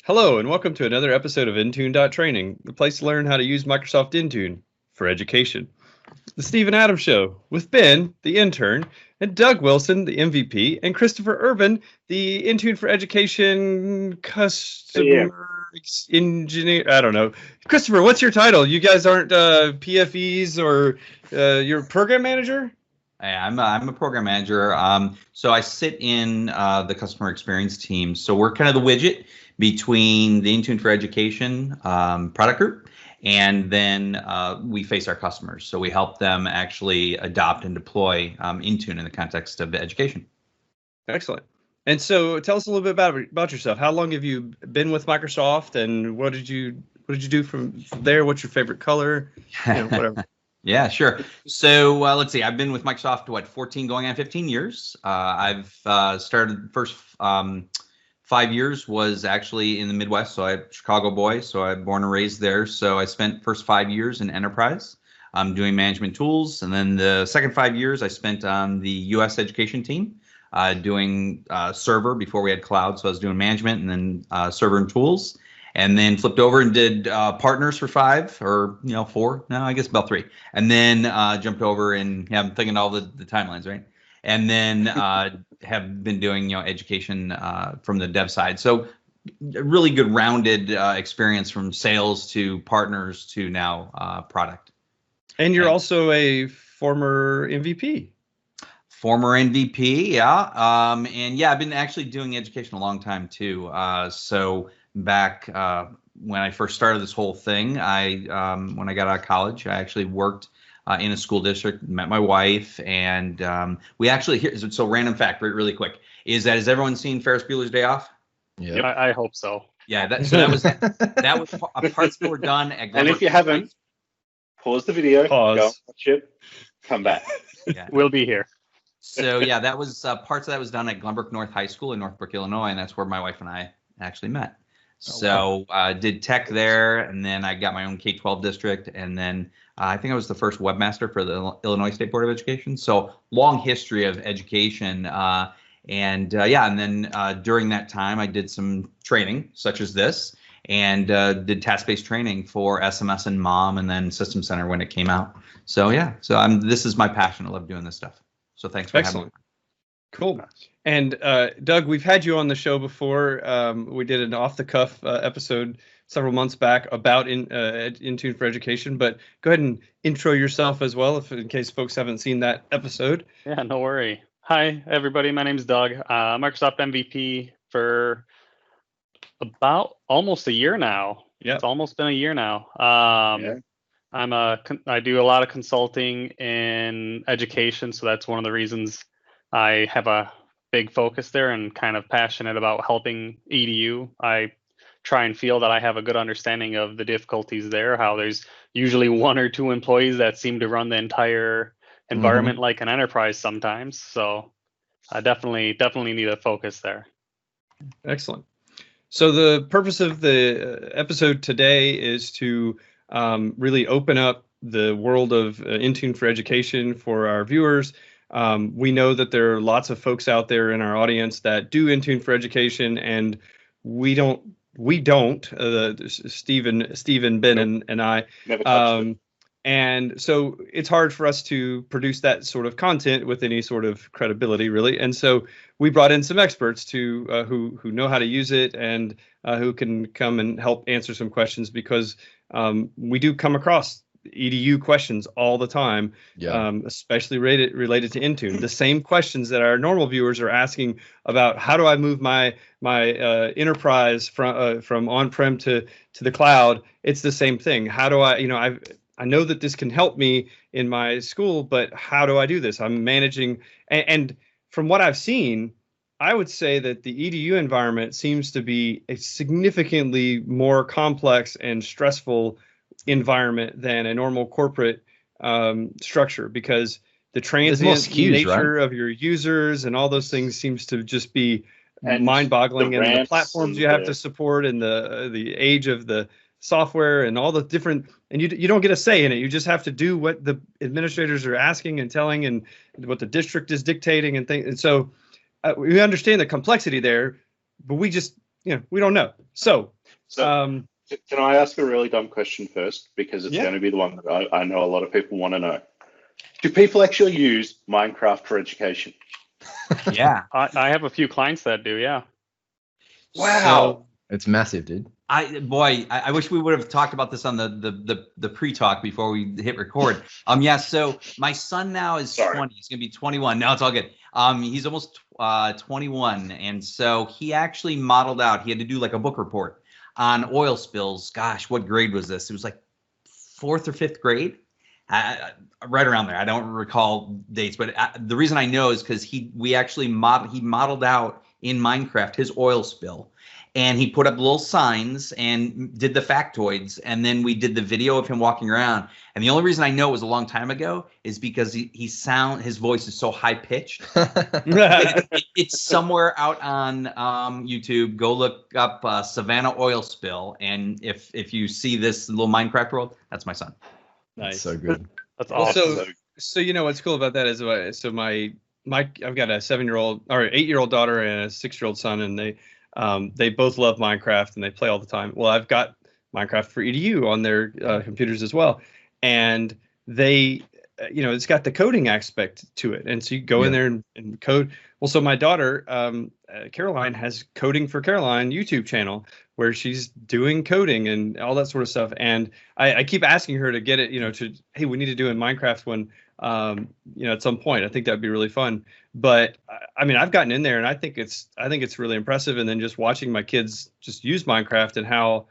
Hello, and welcome to another episode of Intune.training, the place to learn how to use Microsoft Intune for education. The Steve and Adam Show with Ben, the intern, and Doug Wilson, the MVP, and Christopher Urban, the Intune for Education customer engineer. I don't know. Christopher, what's your title? You guys aren't PFEs or you're program manager? I'm a program manager. So I sit in the customer experience team. So we're kind of the widget between the Intune for Education product group, and then we face our customers. So we help them actually adopt and deploy Intune in the context of education. Excellent. And so tell us a little bit about yourself. How long have you been with Microsoft, and what did you do from there? What's your favorite color? Whatever. Yeah, sure. So let's see. I've been with Microsoft, 14 going on 15 years. I've started the first 5 years was actually in the Midwest. So I'm a Chicago boy. So I'm born and raised there. So I spent first 5 years in enterprise doing management tools. And then the second 5 years I spent on the U.S. education team doing server before we had cloud. So I was doing management and then server and tools. And then flipped over and did partners for 5 or 4. No, I guess about 3. And then jumped over and I'm thinking all the timelines, right? And then have been doing education from the dev side. So a really good rounded experience from sales to partners to now product. And you're also a former MVP. Former MVP, yeah. And yeah, I've been actually doing education a long time too. So back when I first started this whole thing, when I got out of college, I actually worked in a school district, met my wife, and we actually, so random fact, really quick, is everyone seen Ferris Bueller's Day Off? Yeah, I hope so. Yeah, that was parts that were done at and if you haven't, pause the video, go watch it, come back. Yeah. We'll be here. So yeah, that was parts of that was done at Glenbrook North High School in Northbrook, Illinois, and that's where my wife and I actually met. So did tech there, and then I got my own K-12 district, and then I think I was the first webmaster for the Illinois State Board of Education. So long history of education, and then during that time I did some training such as this, and did task-based training for SMS and MOM, and then System Center when it came out. So yeah, this is my passion. I love doing this stuff. So thanks for having me. Cool. And Doug, we've had you on the show before. We did an off-the-cuff episode several months back about Intune for Education. But go ahead and intro yourself as well, in case folks haven't seen that episode. Yeah, no worry. Hi, everybody. My name's Doug. Microsoft MVP for about almost a year now. Yeah, it's almost been a year now. I do a lot of consulting in education, so that's one of the reasons I have a big focus there and kind of passionate about helping EDU. I try and feel that I have a good understanding of the difficulties there, how there's usually 1 or 2 employees that seem to run the entire environment like an enterprise sometimes. So I definitely need a focus there. Excellent. So the purpose of the episode today is to really open up the world of Intune for Education for our viewers. We know that there are lots of folks out there in our audience that do Intune for Education, and we don't. Stephen, Ben, and I. And so it's hard for us to produce that sort of content with any sort of credibility, really. And so we brought in some experts to who know how to use it and who can come and help answer some questions, because we do come across EDU questions all the time, especially related to Intune. The same questions that our normal viewers are asking about how do I move my enterprise from on-prem to the cloud. It's the same thing. How do I know that this can help me in my school, but how do I do this? I'm managing, and from what I've seen, I would say that the EDU environment seems to be a significantly more complex and stressful environment than a normal corporate structure, because the transient nature of your users and all those things seems to just be mind-boggling, and the platforms you have to support, and the age of the software and all the different, and you don't get a say in it. You just have to do what the administrators are asking and telling, and what the district is dictating and things. And so we understand the complexity there, but we just we don't know. So, Can I ask a really dumb question first? Because it's going to be the one that I know a lot of people want to know. Do people actually use Minecraft for education? Yeah. I have a few clients that do, yeah. Wow. So, it's massive, dude. I wish we would have talked about this on the pre-talk before we hit record. So my son now is 20. He's gonna be 21. No, it's all good. He's almost 21, and so he actually modeled out. He had to do like a book report on oil spills. Gosh, what grade was this? It was like 4th or 5th grade, right around there. I don't recall dates, but the reason I know is because he modeled out in Minecraft his oil spill. And he put up little signs and did the factoids. And then we did the video of him walking around. And the only reason I know it was a long time ago is because his voice is so high pitched. It's somewhere out on YouTube. Go look up Savannah oil spill. And if you see this little Minecraft world, that's my son. Nice. That's so good. That's awesome. So what's cool about that is I've got a 7-year-old or 8-year-old daughter and a 6-year-old son, and they both love Minecraft and they play all the time. Well, I've got Minecraft for EDU on their computers as well, and they, it's got the coding aspect to it, and so you go in there and code. Well, so my daughter, Caroline, has Coding for Caroline YouTube channel where she's doing coding and all that sort of stuff, and I keep asking her to get it, hey, we need to do in Minecraft when. At some point, I think that'd be really fun. But I mean, I've gotten in there, and I think it's really impressive. And then just watching my kids just use Minecraft and how,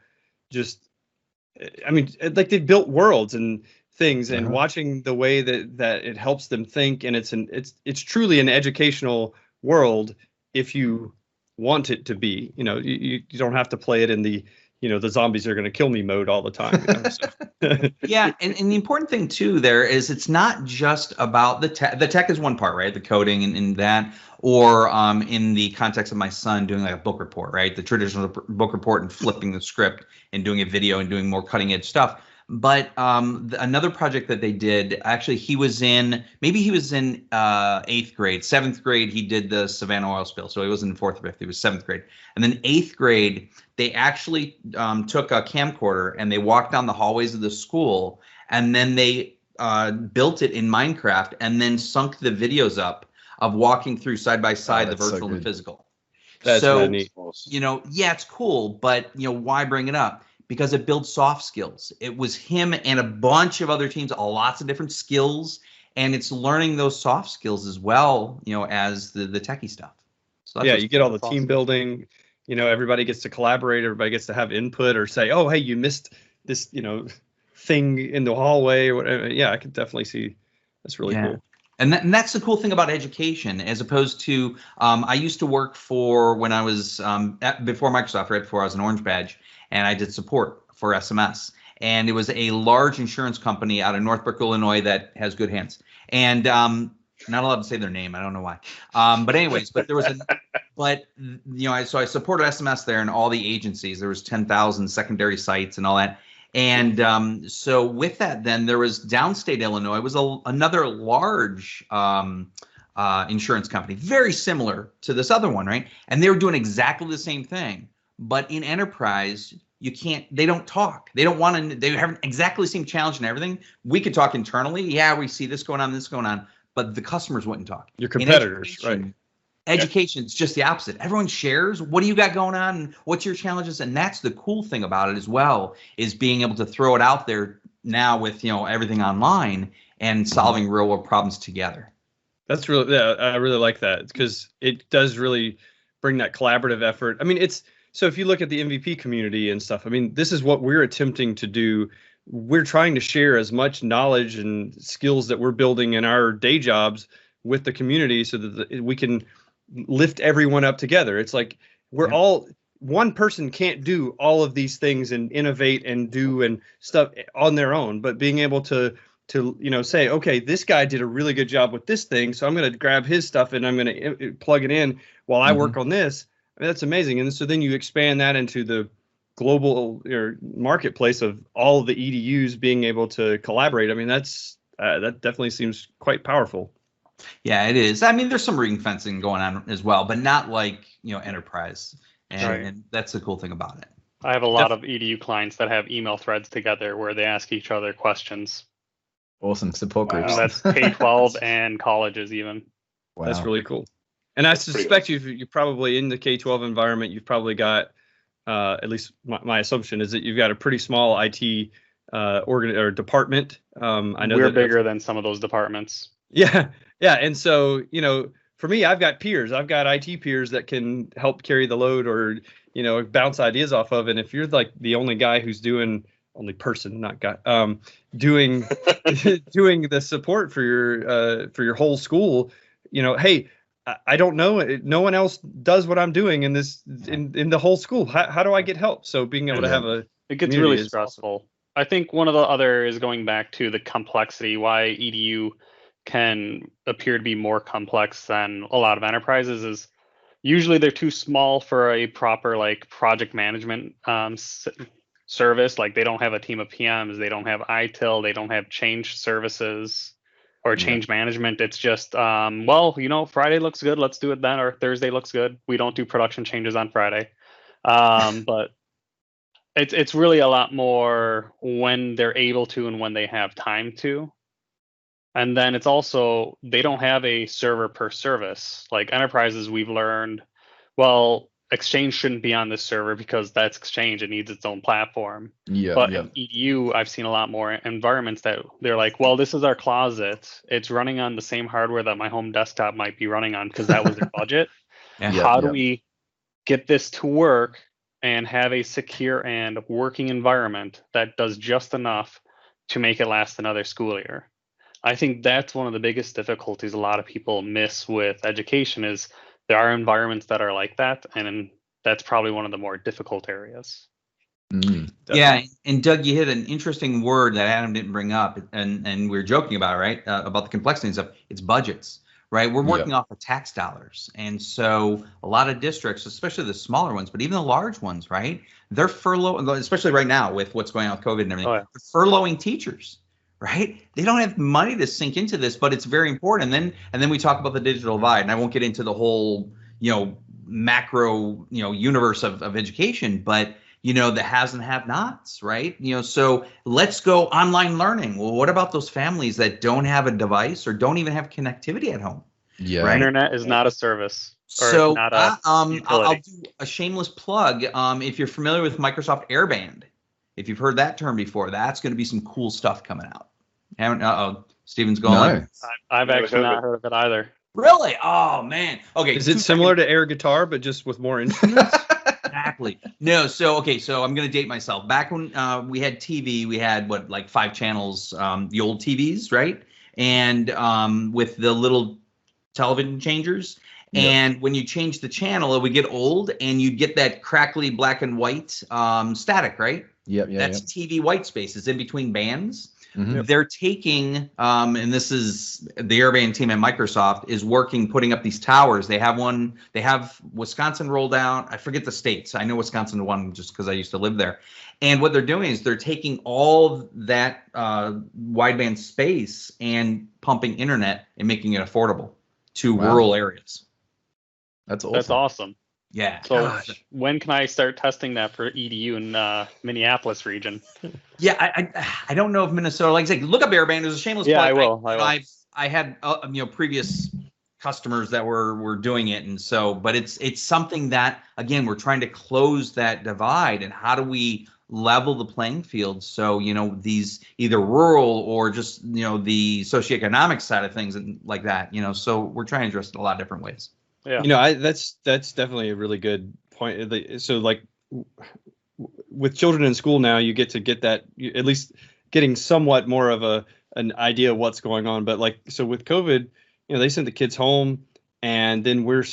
like they built worlds and things, and watching the way that it helps them think, and it's truly an educational world if you want it to be. You don't have to play it in the the zombies are going to kill me mode all the time. Yeah. And the important thing too, there is it's not just about the tech. The tech is one part, right? The coding and that, or in the context of my son doing like a book report, right? The traditional book report and flipping the script and doing a video and doing more cutting edge stuff. But another project that they did, actually, he was in 8th grade. 7th grade, he did the Savannah oil spill. So he wasn't in 4th or 5th, he was 7th grade. And then 8th grade, they actually took a camcorder and they walked down the hallways of the school, and then they built it in Minecraft and then sunk the videos up of walking through side by side the virtual and the physical. That's so, neat. It's cool, but why bring it up? Because it builds soft skills. It was him and a bunch of other teams, lots of different skills, and it's learning those soft skills as well, as the techie stuff. So you get all the team building. Everybody gets to collaborate. Everybody gets to have input or say, "Oh, hey, you missed this, thing in the hallway," or whatever. Yeah, I could definitely see that's really cool. And that's the cool thing about education, as opposed to I used to work for when I was before Microsoft, right before I was an Orange Badge. And I did support for SMS. And it was a large insurance company out of Northbrook, Illinois that has good hands. And not allowed to say their name. I don't know why. But anyways, so I supported SMS there and all the agencies. There was 10,000 secondary sites and all that. And so with that, then there was downstate Illinois was another large insurance company, very similar to this other one, right? And they were doing exactly the same thing. But in enterprise, they don't talk. They don't want to, they have exactly the same challenge and everything. We could talk internally. Yeah, we see this going on, but the customers wouldn't talk. Your competitors, right? Education is just the opposite. Everyone shares. What do you got going on? And what's your challenges? And that's the cool thing about it as well, is being able to throw it out there now with, everything online and solving real world problems together. That's really, I really like that, because it does really bring that collaborative effort. I mean, so if you look at the MVP community and stuff, I mean, this is what we're attempting to do. We're trying to share as much knowledge and skills that we're building in our day jobs with the community so that we can lift everyone up together. It's like one person can't do all of these things and innovate and do and stuff on their own, but being able to say, okay, this guy did a really good job with this thing, so I'm going to grab his stuff and I'm going to plug it in while I work on this. I mean, that's amazing. And so then you expand that into the global marketplace of all of the EDUs being able to collaborate. I mean, that definitely seems quite powerful. Yeah, it is. I mean, there's some ring fencing going on as well, but not like, enterprise. And that's the cool thing about it. I have a lot of EDU clients that have email threads together where they ask each other questions. Awesome support groups. And that's K-12 and colleges even. Wow. That's really cool. And I suspect you probably in the K-12 environment, you've probably got, at least my assumption is that you've got a pretty small IT or department. I know we're bigger than some of those departments. Yeah. And so, for me, I've got peers. I've got IT peers that can help carry the load or, bounce ideas off of. And if you're like the only guy who's doing doing doing the support for your whole school, hey, I don't know. No one else does what I'm doing in this in the whole school. How do I get help? So being able to have it gets really stressful. Awesome. I think one of the other is going back to the complexity, why EDU can appear to be more complex than a lot of enterprises is usually they're too small for a proper like project management service. Like they don't have a team of PMs, they don't have ITIL, they don't have change services or change management. It's just, Friday looks good, let's do it then, or Thursday looks good. We don't do production changes on Friday. But it's really a lot more when they're able to and when they have time to. And then it's also, they don't have a server per service. Like enterprises, we've learned, well, Exchange shouldn't be on this server because that's Exchange. It needs its own platform. But in EDU, I've seen a lot more environments that they're like, well, this is our closet. It's running on the same hardware that my home desktop might be running on because that was their budget. How do we get this to work and have a secure and working environment that does just enough to make it last another school year? I think that's one of the biggest difficulties a lot of people miss with education is there are environments that are like that, and that's probably one of the more difficult areas. Yeah, and Doug, you hit an interesting word that Adam didn't bring up, and we were joking about, right? About the complexity and stuff. It's budgets, right? We're working off of tax dollars, and so a lot of districts, especially the smaller ones, but even the large ones, right? They're furloughing, especially right now with what's going on with COVID and everything. They're furloughing teachers. Right? They don't have money to sink into this, but it's very important. And then we talk about the digital divide, and I won't get into the whole, macro, universe of education, but the has and have nots, right? So let's go online learning. Well, what about those families that don't have a device or don't even have connectivity at home? Yeah. Right? Internet is not a service. So I'll do a shameless plug. If you're familiar with Microsoft Airband, if you've heard that term before, that's going to be some cool stuff coming out. Steven's going. No. I've actually not heard of it either. Really? Oh man. Okay. Is it similar to air guitar but just with more instruments? Exactly. No. So I'm going to date myself. Back when we had TV, we had like 5 channels, the old TVs, right? And with the little television changers. And when you change the channel, it would get old, and you'd get that crackly black and white static, right? That's TV white spaces in between bands. They're taking, and this is the Airband team at Microsoft is working, putting up these towers. They have Wisconsin rolled out. I forget the states. I know Wisconsin won just because I used to live there. And what they're doing is they're taking all that wideband space and pumping internet and making it affordable to rural areas. That's awesome. That's awesome. Yeah. So when can I start testing that for EDU in Minneapolis region? Yeah, I don't know if Minnesota, like I said, look up Airband. There's a shameless plug. I will. I had previous customers that were doing it, and so, but it's something that, again, we're trying to close that divide, and how do we level the playing field so these either rural or just the socioeconomic side of things and like that, so we're trying to address it a lot of different ways. Yeah. That's definitely a really good point. So like with children in school now, you get that, at least getting somewhat more of an idea of what's going on. But like, so with COVID, they sent the kids home, and then we're,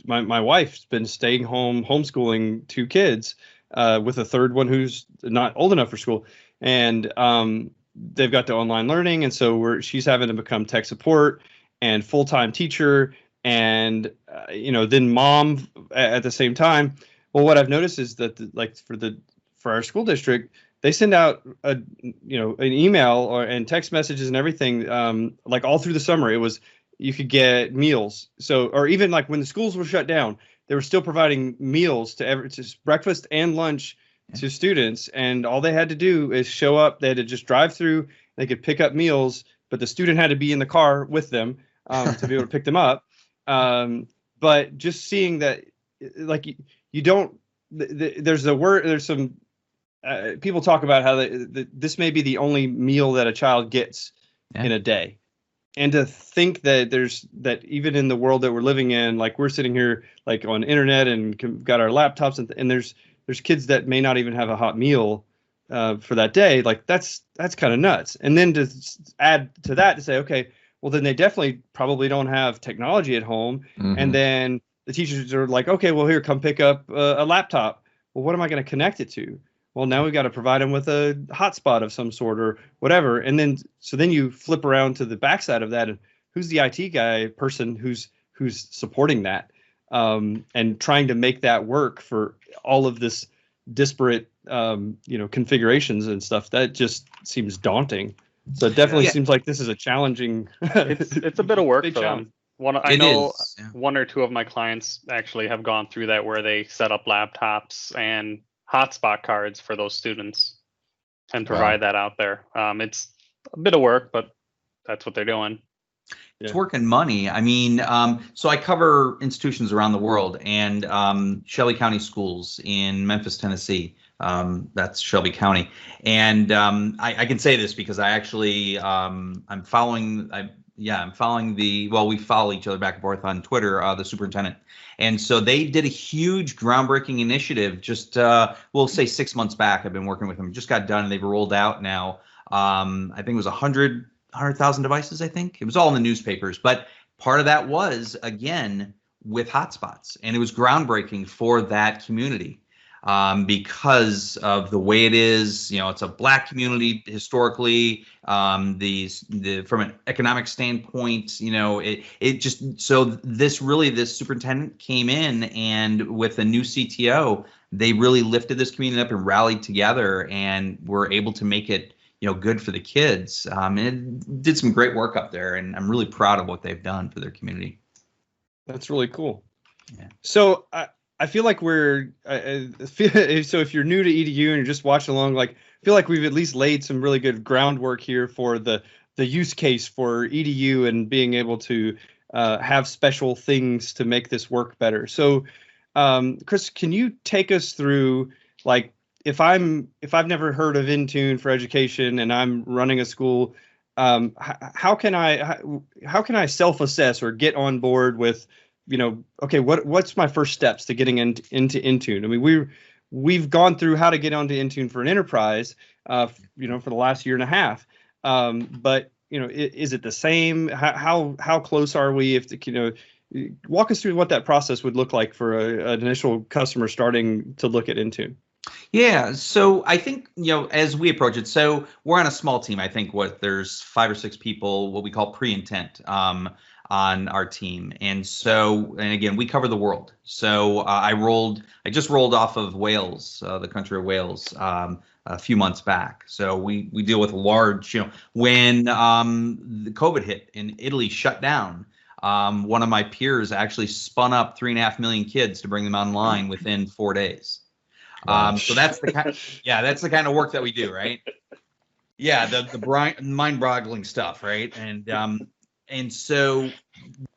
my wife's been staying home, homeschooling 2 kids with a third one who's not old enough for school. And they've got the online learning. And so she's having to become tech support and full-time teacher. And, then mom at the same time. Well, what I've noticed is that for our school district, they send out an email and text messages and everything, like all through the summer. It was, you could get meals. So, or even like when the schools were shut down, they were still providing meals to breakfast and lunch to students. And all they had to do is show up. They had to just drive through. They could pick up meals, but the student had to be in the car with them to be able to pick them up. But just seeing that, like you don't, there's a word, there's some people talk about how this may be the only meal that a child gets in a day. And to think that that even in the world that we're living in, like we're sitting here like on internet and got our laptops and there's kids that may not even have a hot meal for that day. Like that's kind of nuts. And then to add to that to say, okay, well then they definitely probably don't have technology at home. Mm-hmm. And then the teachers are like, okay, well here, come pick up a laptop. Well, what am I going to connect it to? Well, now we've got to provide them with a hotspot of some sort or whatever. And then, so then you flip around to the backside of that. And who's the IT person who's supporting that and trying to make that work for all of this disparate, configurations and stuff? That just seems daunting. So it definitely seems like this is a challenging. It's a bit of work for them. I know one or two of my clients actually have gone through that where they set up laptops and hotspot cards for those students and provide that out there. It's a bit of work, but that's what they're doing. It's work and money. I mean, so I cover institutions around the world, and Shelby County Schools in Memphis, Tennessee. That's Shelby County. And I can say this because I actually, I'm following we follow each other back and forth on Twitter, the superintendent. And so they did a huge groundbreaking initiative just, we'll say 6 months back. I've been working with them, just got done, and they've rolled out now. I think it was 100,000 devices, I think. It was all in the newspapers, but part of that was, again, with hotspots. And it was groundbreaking for that community. Because of the way it is, it's a Black community historically. From an economic standpoint, it just, so this superintendent came in, and with a new CTO, they really lifted this community up and rallied together, and were able to make it good for the kids. And it did some great work up there, and I'm really proud of what they've done for their community. That's really cool. Yeah. So I feel like so if you're new to EDU and you're just watching along, like I feel like we've at least laid some really good groundwork here for the use case for EDU and being able to have special things to make this work better. So, Chris, can you take us through, like, if I've never heard of Intune for education and I'm running a school, how can I self-assess or get on board with, okay, what's my first steps to getting into Intune? I mean, we've gone through how to get onto Intune for an enterprise, for the last year and a half. But is it the same? How close are we? Walk us through what that process would look like for an initial customer starting to look at Intune. Yeah, so I think, as we approach it, so we're on a small team. I think there's 5 or 6 people, what we call pre-intent, on our team. And so, and again, we cover the world. So I just rolled off of Wales, the country of Wales, a few months back. So we deal with large, when the COVID hit and Italy shut down, one of my peers actually spun up 3.5 million kids to bring them online within 4 days. So that's the kind of work that we do, right? Yeah, the mind-boggling stuff, right? And so,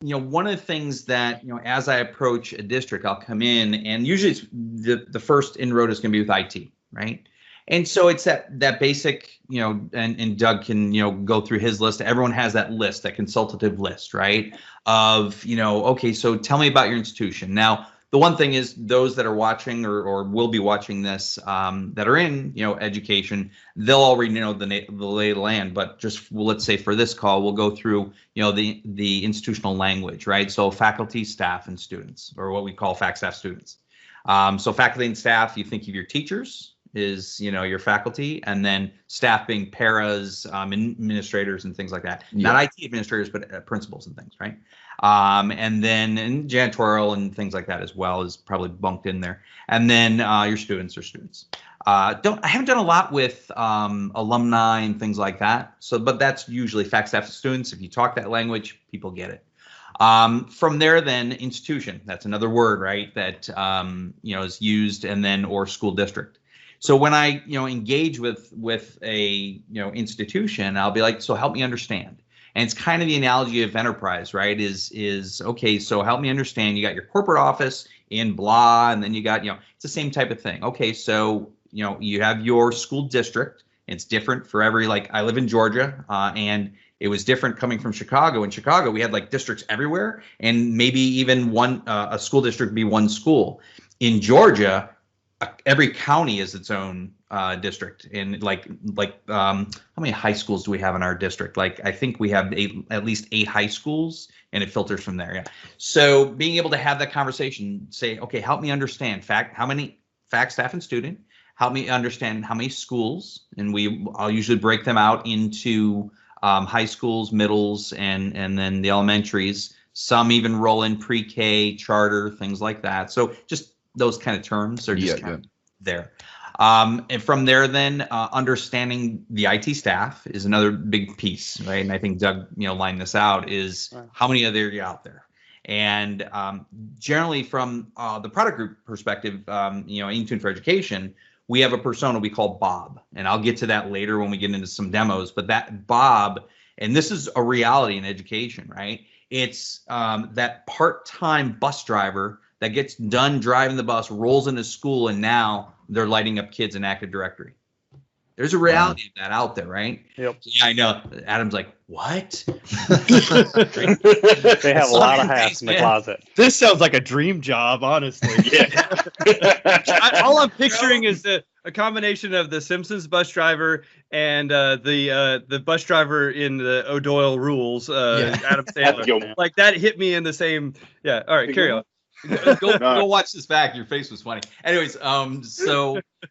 one of the things that, as I approach a district, I'll come in, and usually it's the first inroad is going to be with IT, right? And so it's that basic, and Doug can, go through his list. Everyone has that list, that consultative list, right? Of, okay, so tell me about your institution. Now, the one thing is, those that are watching or will be watching this, that are in, education, they'll already know the lay of the land. But just, let's say for this call, we'll go through, the institutional language, right? So faculty, staff, and students, or what we call fac staff students. So faculty and staff, you think of your teachers is, your faculty, and then staff being paras, administrators, and things like that. Yeah. Not IT administrators, but principals and things, right? And then janitorial and things like that as well is probably bunked in there. And then your students are students. I haven't done a lot with alumni and things like that. So, but that's usually fac staff students. If you talk that language, people get it. From there, then institution. That's another word, right? That is used, and then or school district. So when I engage with a institution, I'll be like, so help me understand. And it's kind of the analogy of enterprise, right? Is okay. So help me understand. You got your corporate office in blah, and then you got it's the same type of thing. Okay, so you have your school district. It's different for every I live in Georgia, and it was different coming from Chicago. In Chicago, we had districts everywhere, and maybe even a school district would be one school. In Georgia, every county is its own district. And how many high schools do we have in our district? I think we have at least 8 high schools, and it filters from there. Yeah. So being able to have that conversation, say, okay, help me understand how many fact, staff, and student. Help me understand how many schools, and I'll usually break them out into high schools, middles, and then the elementaries. Some even roll in pre-K, charter, things like that. So just those kind of terms are just kind of there. And from there, then understanding the IT staff is another big piece, right? And I think Doug, lined this out, is how many are there out there? And generally, from the product group perspective, Intune for Education, we have a persona we call Bob, and I'll get to that later when we get into some demos. But that Bob, and this is a reality in education, right? It's that part-time bus driver that gets done driving the bus, rolls into school, and now they're lighting up kids in Active Directory. There's a reality of that out there, right? Yep. Yeah, I know. Adam's like, what? They have a lot of hats in the closet. This sounds like a dream job, honestly. Yeah. All I'm picturing is a combination of the Simpsons bus driver and the bus driver in the O'Doyle Rules, Adam Sandler. Like that hit me in the same. Yeah. All right, carry on. Go watch this back. Your face was funny. Anyways,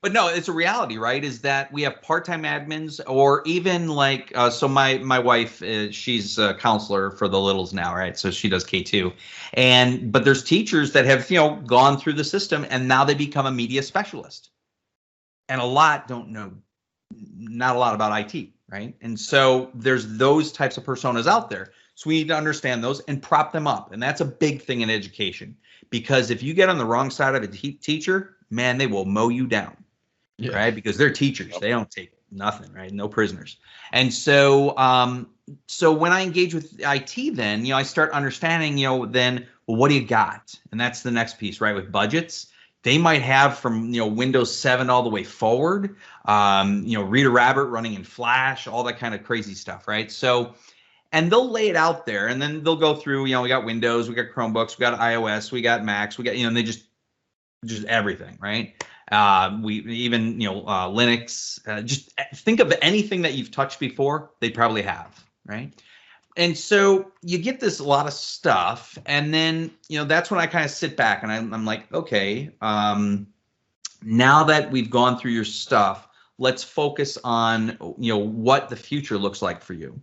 but no, it's a reality, right? Is that we have part-time admins, or even so my wife, she's a counselor for the littles now, right? So she does K2, but there's teachers that have, gone through the system, and now they become a media specialist, and a lot don't know, not a lot about IT, right? And so there's those types of personas out there. So we need to understand those and prop them up. And that's a big thing in education, because if you get on the wrong side of a teacher, man, they will mow you down, right? Because they're teachers. They don't take nothing, right? No prisoners. And so so when I engage with IT, then, I start understanding, then, well, what do you got? And that's the next piece, right? With budgets, they might have from, Windows 7 all the way forward, Reader Rabbit running in Flash, all that kind of crazy stuff, right? So, and they'll lay it out there, and then they'll go through, we got Windows, we got Chromebooks, we got iOS, we got Macs, we got, and they just everything, right? We even, Linux, just think of anything that you've touched before, they probably have, right? And so you get this a lot of stuff, and then, that's when I kind of sit back and I'm like, okay, now that we've gone through your stuff, let's focus on, what the future looks like for you.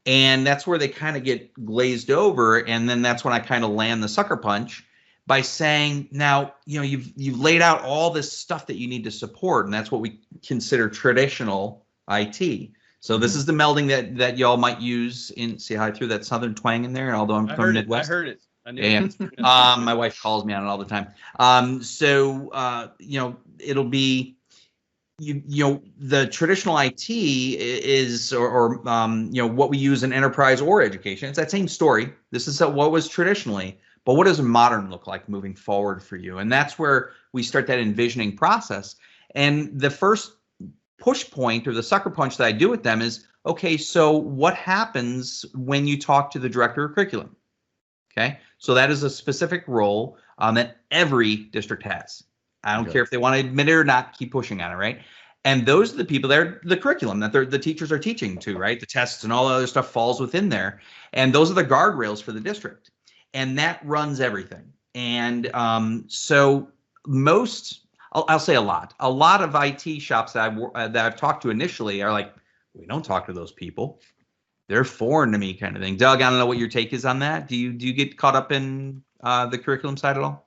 And that's where they kind of get glazed over. And then that's when I kind of land the sucker punch by saying, now, you've laid out all this stuff that you need to support. And that's what we consider traditional IT. So this is the melding that y'all might use in, see how I threw that Southern twang in there, although I'm from Midwest. I heard it. I knew it. My wife calls me on it all the time. So it'll be, the traditional IT is, or what we use in enterprise or education. It's that same story. This is what was traditionally, but what does modern look like moving forward for you? And that's where we start that envisioning process. And the first push point, or the sucker punch that I do with them, is, okay, so what happens when you talk to the director of curriculum? Okay, so that is a specific role that every district has. I don't care if they want to admit it or not, keep pushing on it, right? And those are the people, they're the curriculum that the teachers are teaching to, right? The tests and all the other stuff falls within there. And those are the guardrails for the district. And that runs everything. And so most, I'll say a lot of IT shops that I've talked to initially are like, we don't talk to those people. They're foreign to me, kind of thing. Doug, I don't know what your take is on that. Do you get caught up in the curriculum side at all?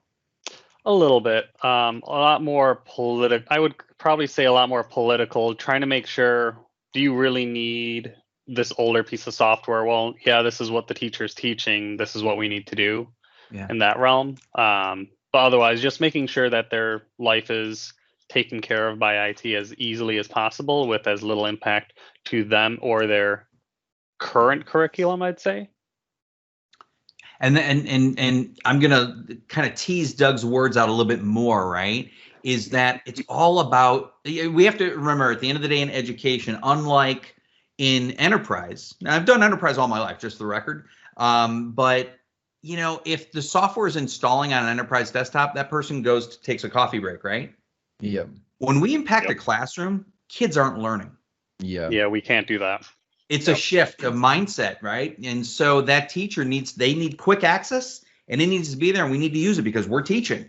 A little bit, a lot more political. I would probably say a lot more political, trying to make sure, do you really need this older piece of software, well, yeah, this is what the teacher's teaching. This is what we need to do in that realm. But otherwise, just making sure that their life is taken care of by IT as easily as possible with as little impact to them or their current curriculum, I'd say. And I'm gonna kind of tease Doug's words out a little bit more, right? Is that it's all about, we have to remember at the end of the day in education, unlike in enterprise, now I've done enterprise all my life, just the record, but you know, if the software is installing on an enterprise desktop, that person goes takes a coffee break, right? Yep. When we impact a classroom, kids aren't learning. Yeah, we can't do that. It's a shift of mindset, right? And so that teacher they need quick access, and it needs to be there, and we need to use it because we're teaching.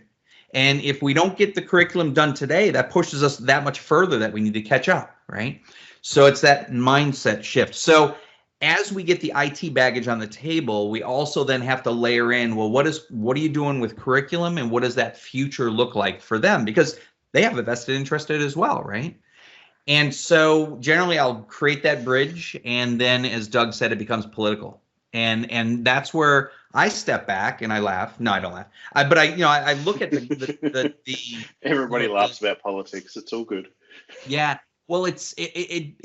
And if we don't get the curriculum done today, that pushes us that much further that we need to catch up, right? So it's that mindset shift. So as we get the IT baggage on the table, we also then have to layer in, well, what are you doing with curriculum, and what does that future look like for them? Because they have a vested interest in it as well, right? And so generally I'll create that bridge, and then as Doug said, it becomes political. And that's where I step back and I laugh. No, I don't laugh. But I look at the everybody laughs about politics. It's all good. Yeah. Well, it's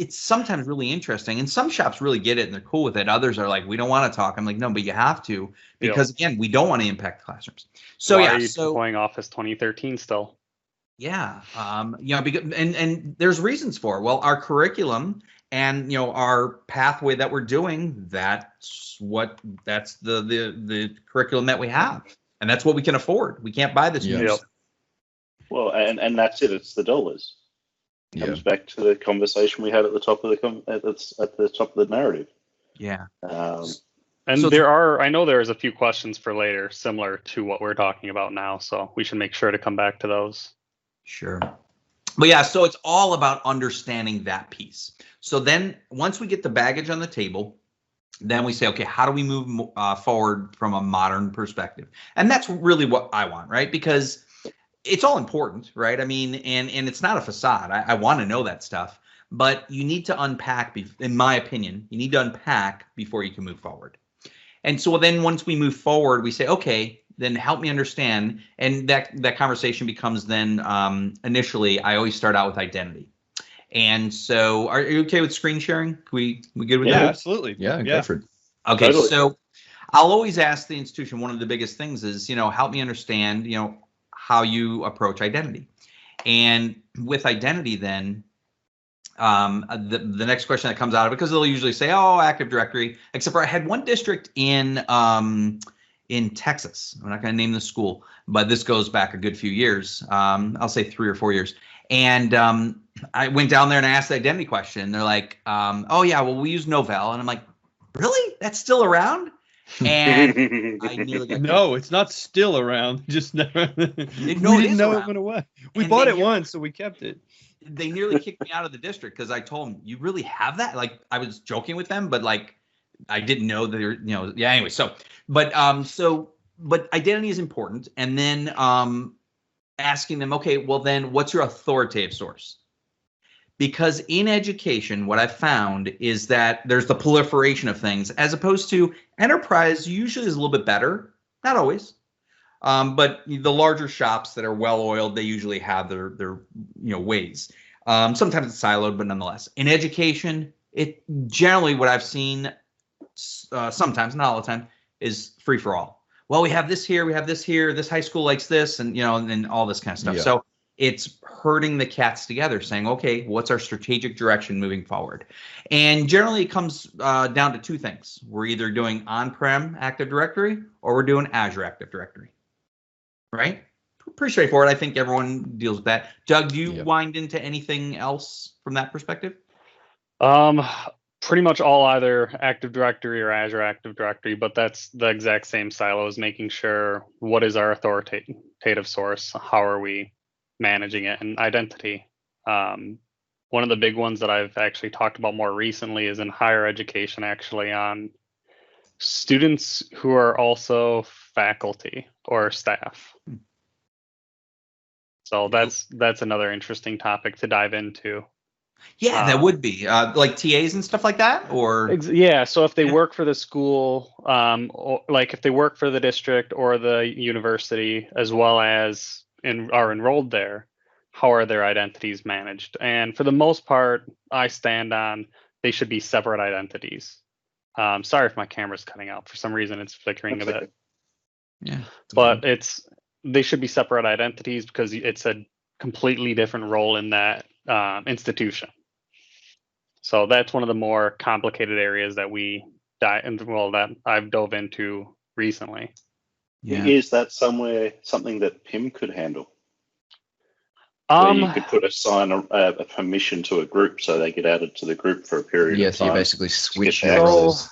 sometimes really interesting, and some shops really get it and they're cool with it. Others are like, we don't want to talk. I'm like, no, but you have to, because again, we don't want to impact classrooms. So why are you deploying Office 2013 still? Yeah, because and there's reasons for it. Well, our curriculum and our pathway that we're doing, that's the curriculum that we have, and that's what we can afford. We can't buy this new stuff. Well, and that's it. It's the dollars. Comes back to the conversation we had at the top of the narrative. Yeah. And so I know there's a few questions for later similar to what we're talking about now, so we should make sure to come back to those. Sure. But yeah, so it's all about understanding that piece. So then once we get the baggage on the table, then we say, okay, how do we move forward from a modern perspective? And that's really what I want, right? Because it's all important, right? I mean, and it's not a facade. I want to know that stuff, but you need to unpack, in my opinion, you need to unpack before you can move forward. And so then once we move forward, we say, okay, then help me understand. And that conversation becomes then initially, I always start out with identity. And so are you okay with screen sharing? We good with that? Yeah, absolutely. Yeah, go for it. Okay, Totally. So I'll always ask the institution, one of the biggest things is, help me understand, how you approach identity. And with identity then, the next question that comes out of it, because they'll usually say, oh, Active Directory, except for I had one district in Texas. I'm not going to name the school, but this goes back a good few years. I'll say 3 or 4 years. And I went down there and asked the identity question. They're like, oh, yeah, well, we use Novell. And I'm like, really? That's still around? And I nearly got no, it's not still around. Just never. We didn't know it went away. We bought it once, so we kept it. They nearly kicked me out of the district because I told them, you really have that? Like, I was joking with them, but like, I didn't know that they're, yeah, anyway. So, but identity is important. And then asking them, okay, well then what's your authoritative source? Because in education, what I've found is that there's the proliferation of things, as opposed to enterprise usually is a little bit better, not always. But the larger shops that are well-oiled, they usually have their ways. Sometimes it's siloed, but nonetheless. In education, it generally what I've seen sometimes, not all the time, is free for all. Well, we have this here, we have this here. This high school likes this, and and all this kind of stuff. Yeah. So it's herding the cats together, saying, okay, what's our strategic direction moving forward? And generally, it comes down to 2 things. We're either doing on-prem Active Directory or we're doing Azure Active Directory. Right? Pretty straightforward. I think everyone deals with that. Doug, do you wind into anything else from that perspective? Pretty much all either Active Directory or Azure Active Directory, but that's the exact same silos, making sure what is our authoritative source, how are we managing it, and identity. One of the big ones that I've actually talked about more recently is in higher education, actually, on students who are also faculty or staff. So that's another interesting topic to dive into. Yeah, that would be like TAs and stuff like that, or yeah. So if they work for the school, or like if they work for the district or the university, as well as are enrolled there, how are their identities managed? And for the most part, I stand on they should be separate identities. Sorry if my camera's cutting out. For some reason, it's flickering a bit. yeah, But they should be separate identities because it's a completely different role in that institution. So that's one of the more complicated areas that that I've dove into recently. yeah. Is that something that PIM could handle? Where you could assign a permission to a group so they get added to the group for a period of So time. you basically switch get your roles.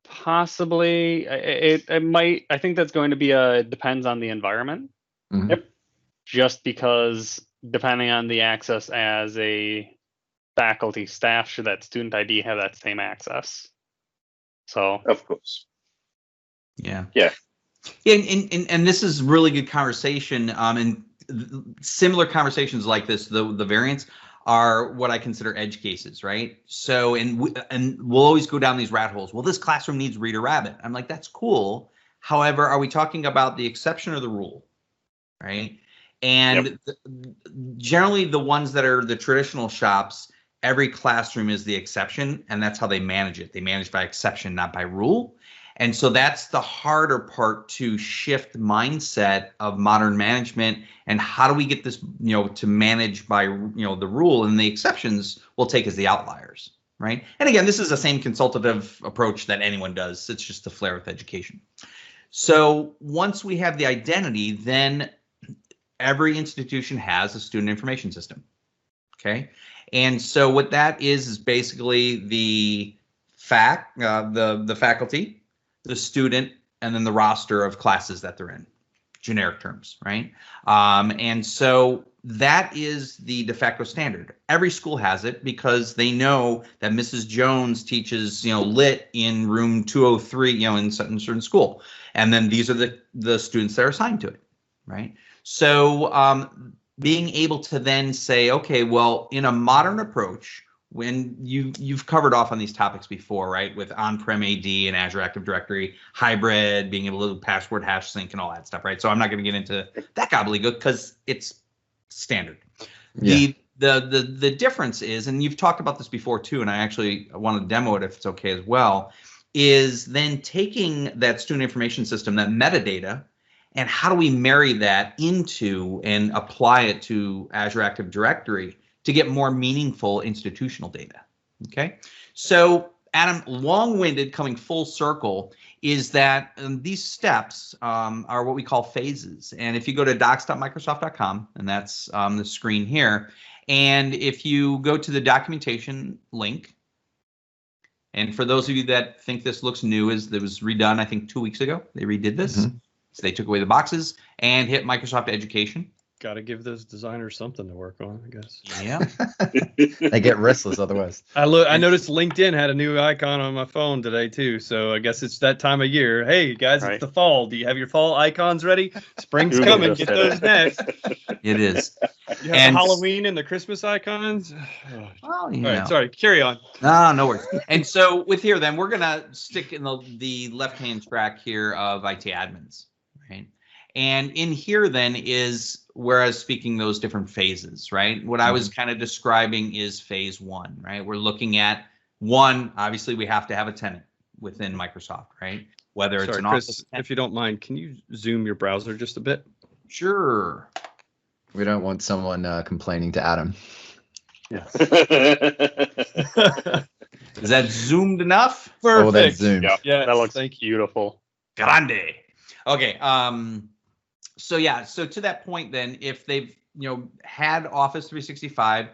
Possibly, it might. I think that's going to be depends on the environment. Mhm. Yep. Just because depending on the access as a faculty staff, should that student ID have that same access? So Of course. Yeah. Yeah. And this is really good conversation. And similar conversations like this, the variants are what I consider edge cases, right? So, and we'll always go down these rat holes. Well, this classroom needs Reader Rabbit. I'm like, that's cool. However, are we talking about the exception or the rule, right? And generally the ones that are the traditional shops, every classroom is the exception, and that's how they manage it. They manage by exception, not by rule. And so that's the harder part to shift mindset of modern management. And how do we get this, to manage by, the rule, and the exceptions we'll take as the outliers, right? And again, this is the same consultative approach that anyone does. It's just the flair with education. So once we have the identity, then every institution has a student information system. Okay. And so what that is basically the faculty, the student, and then the roster of classes that they're in, generic terms, right? And so that is the de facto standard. Every school has it because they know that Mrs. Jones teaches, lit in room 203, in certain school. And then these are the students that are assigned to it, right? So being able to then say, okay, well, in a modern approach, when you've covered off on these topics before, right? With on-prem AD and Azure Active Directory, hybrid, being able to do password hash sync and all that stuff, right? So I'm not going to get into that gobbledygook because it's standard. Yeah. The difference is, and you've talked about this before too, and I actually want to demo it if it's okay as well, is then taking that student information system, that metadata, and how do we marry that into and apply it to Azure Active Directory to get more meaningful institutional data, okay? So Adam, long-winded, coming full circle, is that these steps are what we call phases. And if you go to docs.microsoft.com, and that's the screen here, and if you go to the documentation link, and for those of you that think this looks new, it was redone, I think 2 weeks ago, they redid this. Mm-hmm. So they took away the boxes and hit Microsoft Education. Got to give those designers something to work on, I guess. Yeah. They get restless otherwise. I noticed LinkedIn had a new icon on my phone today too, so I guess it's that time of year. Hey guys, It's the fall. Do you have your fall icons ready? Spring's coming. Get those next. It is. You have the Halloween and the Christmas icons. Well, all right, sorry. Carry on. No worries. And so with here, then we're gonna stick in the left-hand track here of IT admins, right? And in here then is where I was speaking those different phases, right? What I was kind of describing is phase one, right? We're looking at one, obviously we have to have a tenant within Microsoft, right? Whether it's an Chris, Office. If you don't mind, can you zoom your browser just a bit? Sure. We don't want someone complaining to Adam. Yeah. Is that zoomed enough? Perfect. Oh, that's zoomed. Yeah, that looks beautiful. Grande. Okay. So yeah, so to that point then, if they've, had Office 365,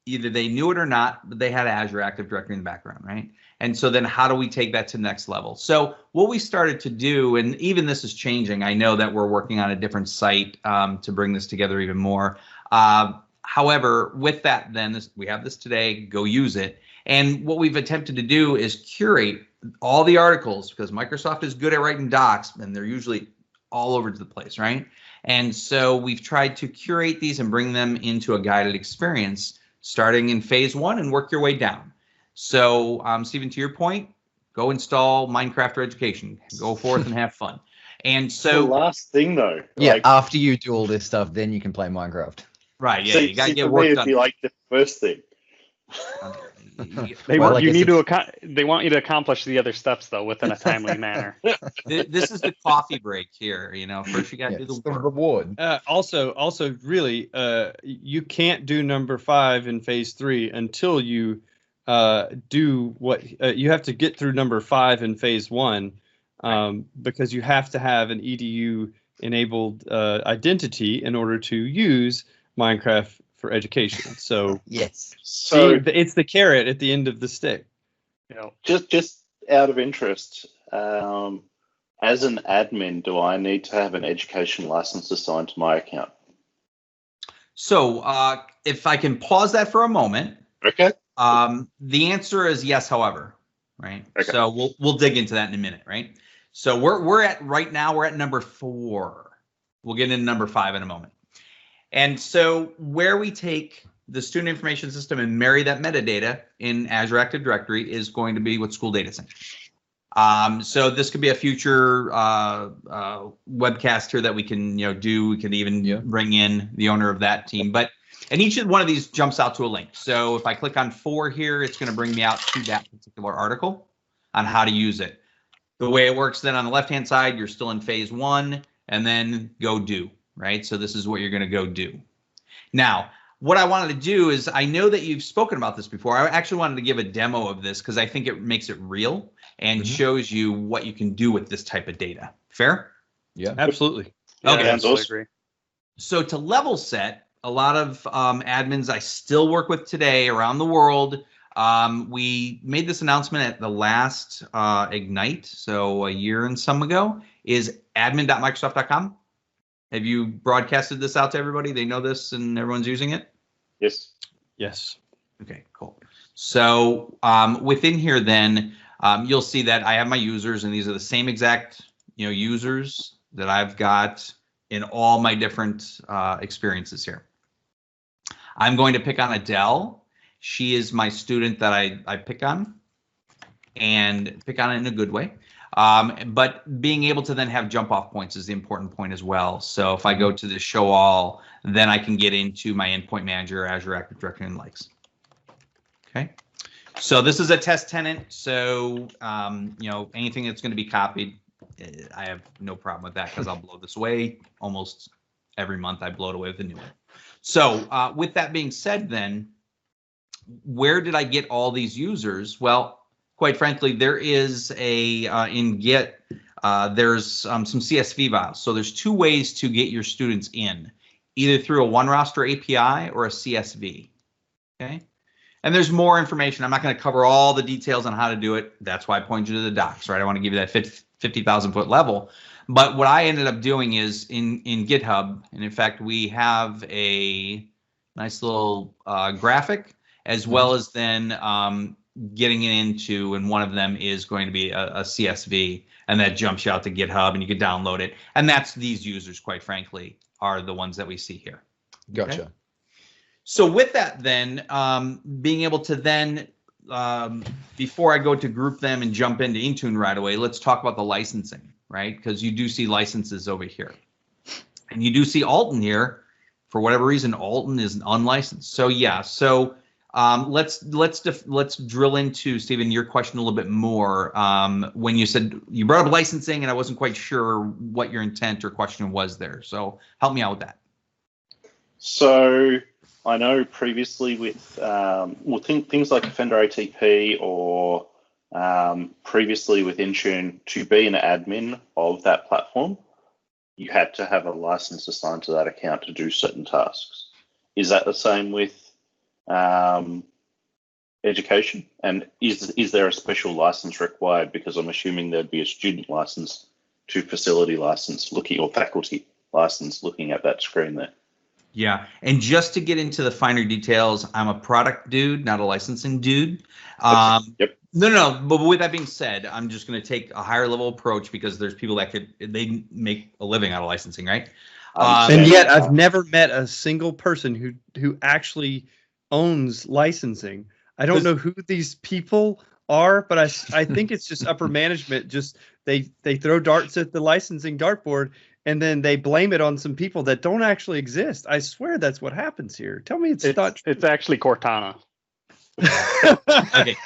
either they knew it or not, but they had Azure Active Directory in the background, right? And so then how do we take that to the next level? So what we started to do, and even this is changing, I know that we're working on a different site to bring this together even more. However, with that, then we have this today, go use it. And what we've attempted to do is curate all the articles, because Microsoft is good at writing docs, and they're usually all over the place, right? And so we've tried to curate these and bring them into a guided experience starting in phase 1 and work your way down. So, Stephen, to your point, go install Minecraft for Education. Go forth and have fun. And The so, last thing though, Yeah, like, after you do all this stuff, then you can play Minecraft. right, yeah, see, you got to see, get for me, work it'd done. be like the first thing. They Well, want I you guess need to it's- they want you to accomplish the other steps though within a timely manner. This is the coffee break here. First you got to Yeah, do it's the the work. reward. Also, really, you can't do number 5 in phase 3 until you do what you have to get through number 5 in phase 1, because you have to have an EDU enabled identity in order to use Minecraft for Education. So Yes. So it's the carrot at the end of the stick. You know, just out of interest, as an admin, do I need to have an education license assigned to my account? So, if I can pause that for a moment, Okay. the answer is yes. However, right? Okay. So we'll dig into that in a minute, right? So we're at right now we're at number 4. We'll get into number 5 in a moment. And so where we take the student information system and marry that metadata in Azure Active Directory is going to be with School Data Center. So this could be a future webcast here that we can do. We could even bring in the owner of that team. And each one of these jumps out to a link. So if I click on 4 here, it's going to bring me out to that particular article on how to use it. The way it works then on the left-hand side, you're still in phase 1 and then go do, right? So this is what you're going to go do. Now, what I wanted to do is, I know that you've spoken about this before. I actually wanted to give a demo of this because I think it makes it real and shows you what you can do with this type of data. Fair? Yeah. Absolutely. Okay. I absolutely agree. So to level set, a lot of admins I still work with today around the world, we made this announcement at the last Ignite, so a year and some ago, is admin.microsoft.com. Have you broadcasted this out to everybody? They know this and everyone's using it? Yes. Yes. Okay, cool. So within here then, you'll see that I have my users, and these are the same exact users that I've got in all my different experiences here. I'm going to pick on Adele. She is my student that I pick on, and pick on it in a good way. But being able to then have jump off points is the important point as well. So if I go to the show all, then I can get into my endpoint manager, Azure Active Directory and likes. Okay. So this is a test tenant. So, anything that's going to be copied, I have no problem with that because I'll blow this away almost every month. I blow it away with a new one. So with that being said, then where did I get all these users? Well, quite frankly, there is in Git, there's some CSV files. So there's 2 ways to get your students in, either through a OneRoster API or a CSV. Okay. And there's more information. I'm not going to cover all the details on how to do it. That's why I point you to the docs, right? I want to give you that 50,000 foot level. But what I ended up doing is in GitHub, and in fact, we have a nice little graphic, as well as then getting it into, and one of them is going to be a CSV, and that jumps you out to GitHub, and you can download it. And that's these users, quite frankly, are the ones that we see here. Gotcha. Okay? So with that, then being able to then, before I go to group them and jump into Intune right away, let's talk about the licensing, right? Because you do see licenses over here, and you do see Alton here. For whatever reason, Alton is unlicensed. So yeah, so let's drill into, Stephen, your question a little bit more. When you said you brought up licensing, and I wasn't quite sure what your intent or question was there. So help me out with that. So I know previously with things like Offender ATP or previously with Intune, to be an admin of that platform, you had to have a license assigned to that account to do certain tasks. Is that the same with education? And is there a special license required? Because I'm assuming there'd be a student license to facility license looking, or faculty license looking at that screen there. Yeah, and just to get into the finer details, I'm a product dude, not a licensing dude. Yep. No. But with that being said, I'm just going to take a higher level approach because there's people that they make a living out of licensing, right? And yet, I've never met a single person who actually owns licensing. I don't know who these people are, but I think it's just upper management. Just they throw darts at the licensing dartboard, and then they blame it on some people that don't actually exist. I swear that's what happens here. Tell me it's not true. It's actually Cortana. Okay,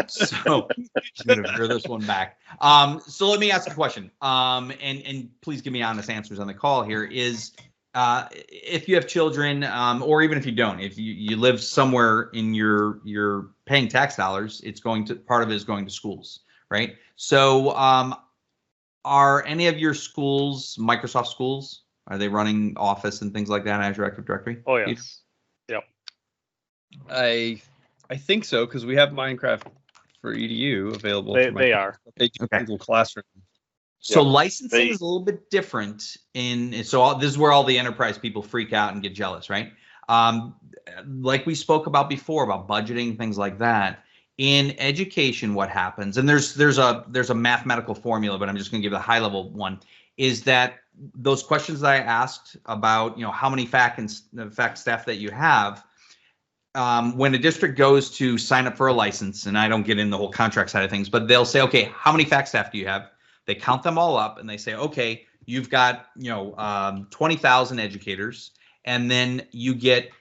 so I'm gonna veer this one back. So let me ask a question. And please give me honest answers on the call here. Is if you have children, or even if you don't, if you live somewhere in you're paying tax dollars, part of it is going to schools, right? So are any of your schools Microsoft schools? Are they running Office and things like that, Azure Active Directory? Oh yes. Yep. I think so, because we have Minecraft for EDU available. They are. They do Okay. Google Classroom. So licensing is a little bit different this is where all the enterprise people freak out and get jealous, right? Like we spoke about before about budgeting, things like that. In education, what happens, and there's a mathematical formula, but I'm just going to give the high level one, is that those questions that I asked about, how many fac staff that you have, when a district goes to sign up for a license, and I don't get in the whole contract side of things, but they'll say, okay, how many fac staff do you have? They count them all up and they say, okay, you've got, 20,000 educators, and then you get,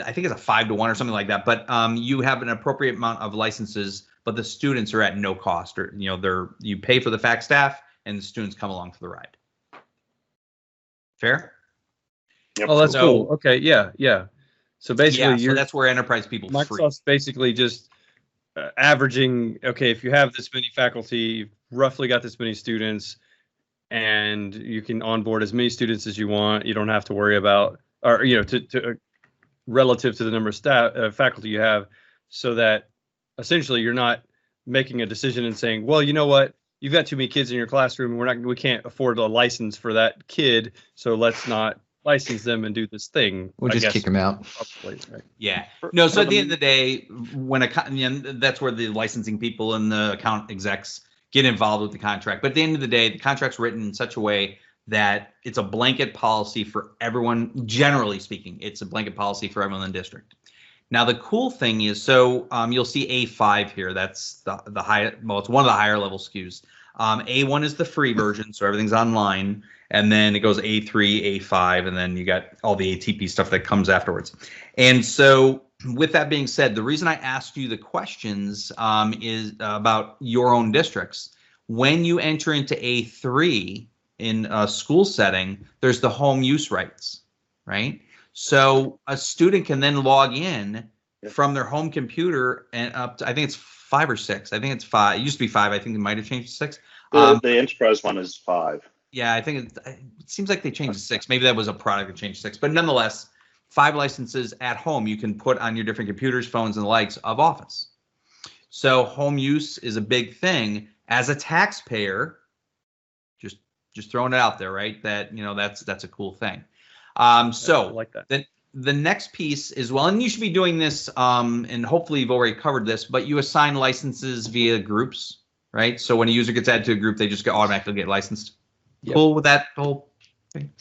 I think it's a 5-to-1 or something like that, but you have an appropriate amount of licenses, but the students are at no cost, or, you pay for the fac staff and the students come along for the ride. Fair? Yep. Oh, that's cool. Okay, yeah. So basically, so that's where enterprise people Microsoft's basically just averaging. Okay, if you have this many faculty, you've roughly got this many students, and you can onboard as many students as you want. You don't have to worry about, or to relative to the number of staff faculty you have, so that essentially you're not making a decision and saying, well, you know what, you've got too many kids in your classroom, and we can't afford a license for that kid, so let's not license them and do this thing. We'll just kick them out. Probably, right? Yeah. No, so at the end of the day, that's where the licensing people and the account execs get involved with the contract. But at the end of the day, the contract's written in such a way that it's a blanket policy for everyone. Generally speaking, it's a blanket policy for everyone in the district. Now, the cool thing is, so you'll see A5 here. That's the high. Well, it's one of the higher level SKUs. A1 is the free version, so everything's online. And then it goes A3, A5, and then you got all the ATP stuff that comes afterwards. And so with that being said, the reason I asked you the questions is about your own districts. When you enter into A3 in a school setting, there's the home use rights, right? So a student can then log in from their home computer and up to, I think it's 5 or 6. I think it's 5. It used to be 5. I think it might have changed to 6. The enterprise one is 5. Yeah, I think it seems like they changed to 6. Maybe that was a product that changed to 6. But nonetheless, 5 licenses at home you can put on your different computers, phones, and the likes of Office. So home use is a big thing. As a taxpayer, just throwing it out there, right? That that's a cool thing. So I like that. Then the next piece is, well, and you should be doing this, and hopefully you've already covered this, but you assign licenses via groups, right? So when a user gets added to a group, they just automatically get licensed. Yep. Cool with that whole thing?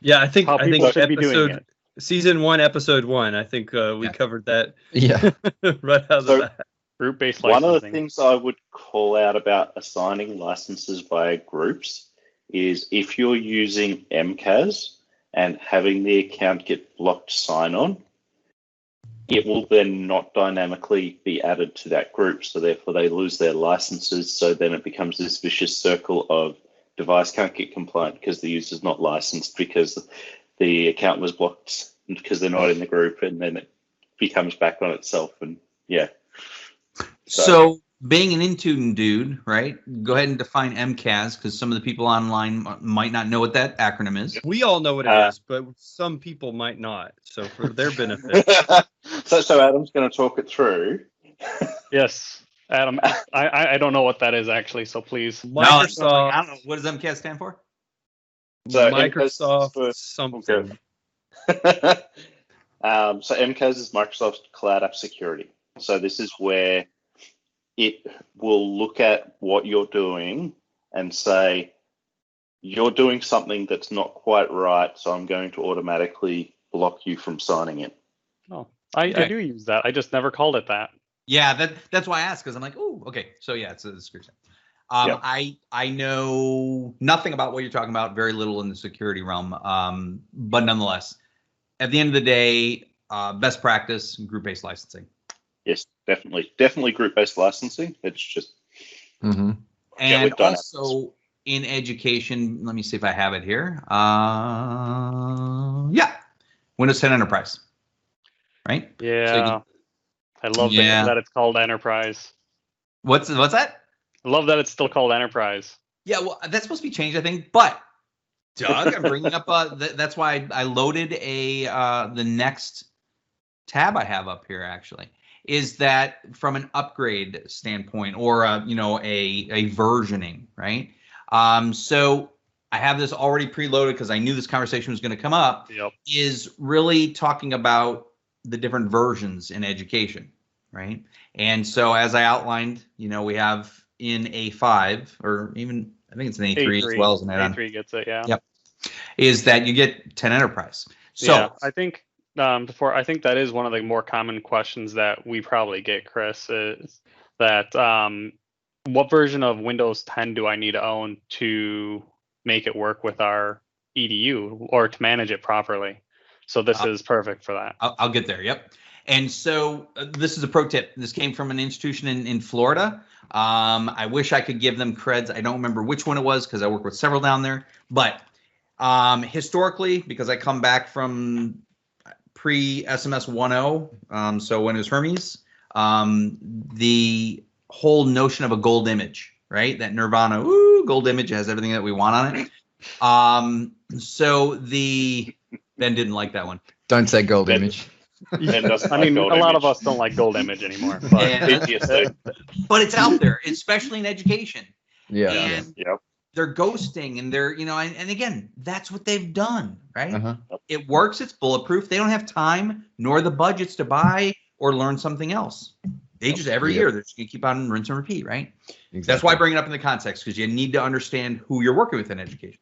Yeah, I think episode season 1, episode 1. I think we covered that. Yeah, right out of the bat. Group-based licensing. One of the things I would call out about assigning licenses via groups is if you're using MCAS and having the account get blocked sign-on, it will then not dynamically be added to that group. So therefore they lose their licenses. So then it becomes this vicious circle of device can't get compliant because the user's not licensed because the account was blocked because they're not in the group, and then it becomes back on itself. And yeah. So being an Intune dude, right? Go ahead and define MCAS, because some of the people online might not know what that acronym is. We all know what it is, but some people might not. So for their benefit. So Adam's going to talk it through. Yes. Adam, I don't know what that is actually, so please. Microsoft. I don't know. What does MCAS stand for? So Microsoft something. So MCAS is Microsoft's Cloud App Security. So this is where it will look at what you're doing and say, you're doing something that's not quite right, so I'm going to automatically block you from signing in. Oh, I Okay. do use that. I just never called it that. Yeah, that's why I asked, because I'm like, oh, okay. So yeah, it's a security set. Yep. I know nothing about what you're talking about, very little in the security realm. But nonetheless, at the end of the day, best practice, group-based licensing. Yes, definitely group-based licensing. It's just Mm-hmm. And with dynamics. also in education, let me see if I have it here. Yeah, Windows 10 Enterprise, right? Yeah. I love Yeah. that it's called Enterprise. What's that? I love that it's still called Enterprise. Yeah, well, that's supposed to be changed, I think. But Doug, I'm bringing up. That's why I loaded the next tab I have up here. Actually, is that from an upgrade standpoint or a versioning, right? So I have this already preloaded because I knew this conversation was going to come up. Yep. Is really talking about the different versions in education, right? And so as I outlined, we have in A5 or even I think it's an A3 as well as an add-on. A3 gets it, yeah. Yep. Is that you get 10 Enterprise. So yeah, I think I think that is one of the more common questions that we probably get, Chris, is that what version of Windows 10 do I need to own to make it work with our EDU or to manage it properly? So this is perfect for that. I'll get there. Yep. And so this is a pro tip. This came from an institution in Florida. I wish I could give them creds. I don't remember which one it was because I work with several down there. But historically, because I come back from pre-SMS 1.0, so when it was Hermes, the whole notion of a gold image, right? That Nirvana, gold image has everything that we want on it. So Ben didn't like that one. Don't say gold image. I mean, a lot of us don't like gold image anymore. But, but it's out there, especially in education. Yeah. And they're ghosting and they're, and again, that's what they've done, right? Uh-huh. It works. It's bulletproof. They don't have time nor the budgets to buy or learn something else. They just every year, they're just going to keep on rinse and repeat, right? Exactly. That's why I bring it up in the context, because you need to understand who you're working with in education.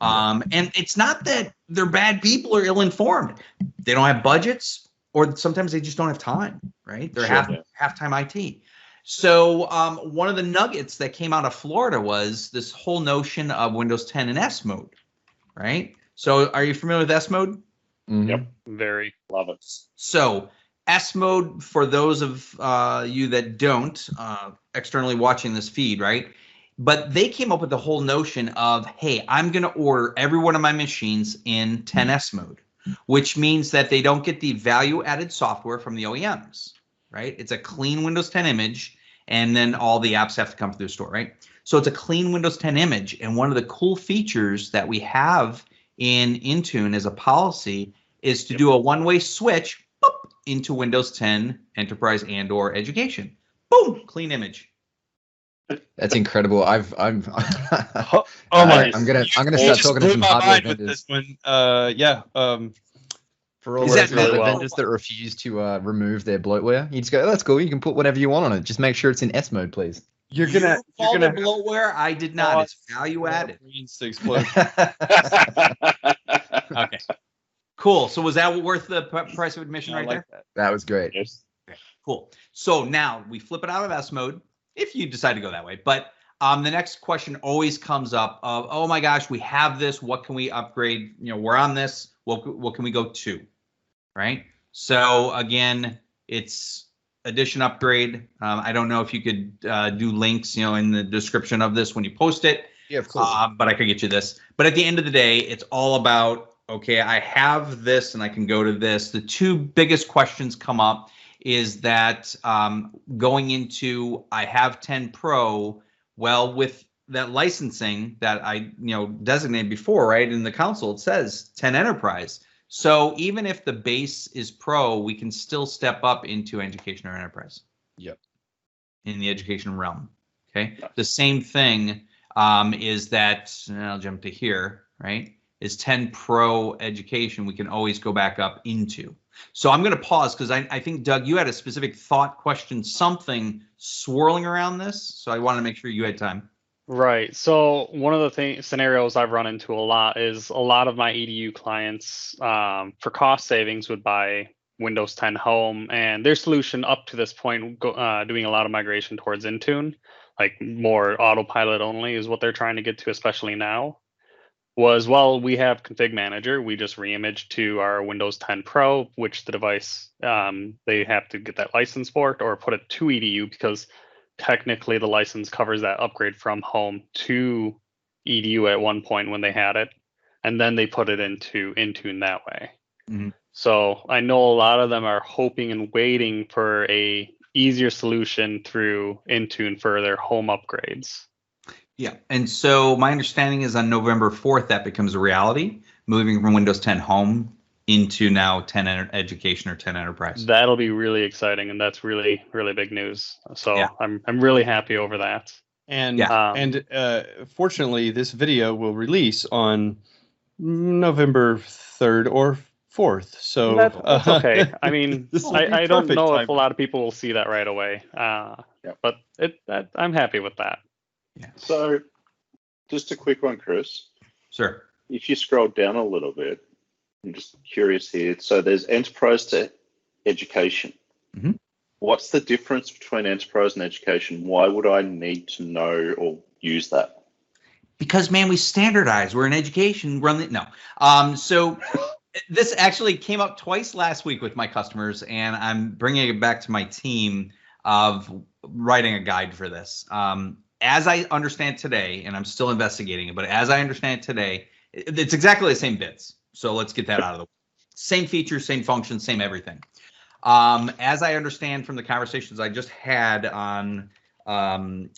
And it's not that they're bad people or ill-informed. They don't have budgets, or sometimes they just don't have time, right? They're half-time IT. So one of the nuggets that came out of Florida was this whole notion of Windows 10 in S mode, right? So are you familiar with S mode? Mm-hmm. Yep. Very. Love it. So S mode, for those of you that don't externally watching this feed, right? But they came up with the whole notion of, hey, I'm going to order every one of my machines in 10S mode, which means that they don't get the value-added software from the OEMs, right? It's a clean Windows 10 image, and then all the apps have to come through the store, right? So it's a clean Windows 10 image, and one of the cool features that we have in Intune as a policy is to do a one-way switch into Windows 10 Enterprise and or Education. Boom, clean image. That's incredible. I'm I'm gonna start talking to some hardware vendors. This one. For all Is those that really hardware well? vendors that refuse to remove their bloatware, you just go, oh, that's cool. You can put whatever you want on it. Just make sure it's in S mode, please. You're gonna bloatware. I did not. It's value added. Means to explode. Okay. Cool. So was that worth the price of admission right there? That was great. Yes. Okay, cool. So now we flip it out of S mode if you decide to go that way. But the next question always comes up of, oh my gosh, we have this. What can we upgrade? We're on this. What can we go to? Right. So again, it's addition upgrade. I don't know if you could do links, in the description of this when you post it. Yeah, of course. But I could get you this. But at the end of the day, it's all about, okay, I have this and I can go to this. The two biggest questions come up is that going into, I have 10 Pro, well, with that licensing that I designated before, right, in the console, it says 10 Enterprise. So even if the base is Pro, we can still step up into Education or Enterprise. Yep. In the education realm. Okay. The same thing is that, I'll jump to here, right, is 10 Pro Education we can always go back up into. So I'm going to pause because I think, Doug, you had a specific thought, question, something swirling around this. So I wanted to make sure you had time. Right. So one of the scenarios I've run into a lot is a lot of my EDU clients, for cost savings, would buy Windows 10 Home, and their solution up to this point, doing a lot of migration towards Intune, like more autopilot only is what they're trying to get to, especially now, was, well, we have Config Manager. We just reimage to our Windows 10 Pro, which the device, they have to get that license for it or put it to EDU, because technically the license covers that upgrade from Home to EDU at one point when they had it. And then they put it into Intune that way. Mhm. So I know a lot of them are hoping and waiting for a easier solution through Intune for their home upgrades. Yeah, and so my understanding is on November 4th that becomes a reality, moving from Windows 10 Home into now 10 Education or 10 Enterprise. That'll be really exciting, and that's really, really big news. So Yeah. I'm really happy over that. And fortunately, this video will release on November 3rd or 4th. So That's okay. I mean, This will be I don't perfect know if timing. a lot of people will see that right away, but I'm happy with that. So, just a quick one, Chris. Sure. If you scroll down a little bit, I'm just curious here. So there's enterprise to education. Mhm. What's the difference between enterprise and education? Why would I need to know or use that? Because, man, we standardize. We're in education. So this actually came up twice last week with my customers, and I'm bringing it back to my team of writing a guide for this. As I understand today, and I'm still investigating it, but as I understand today, it's exactly the same bits. So let's get that out of the way. Same features, same functions, same everything. As I understand from the conversations I just had on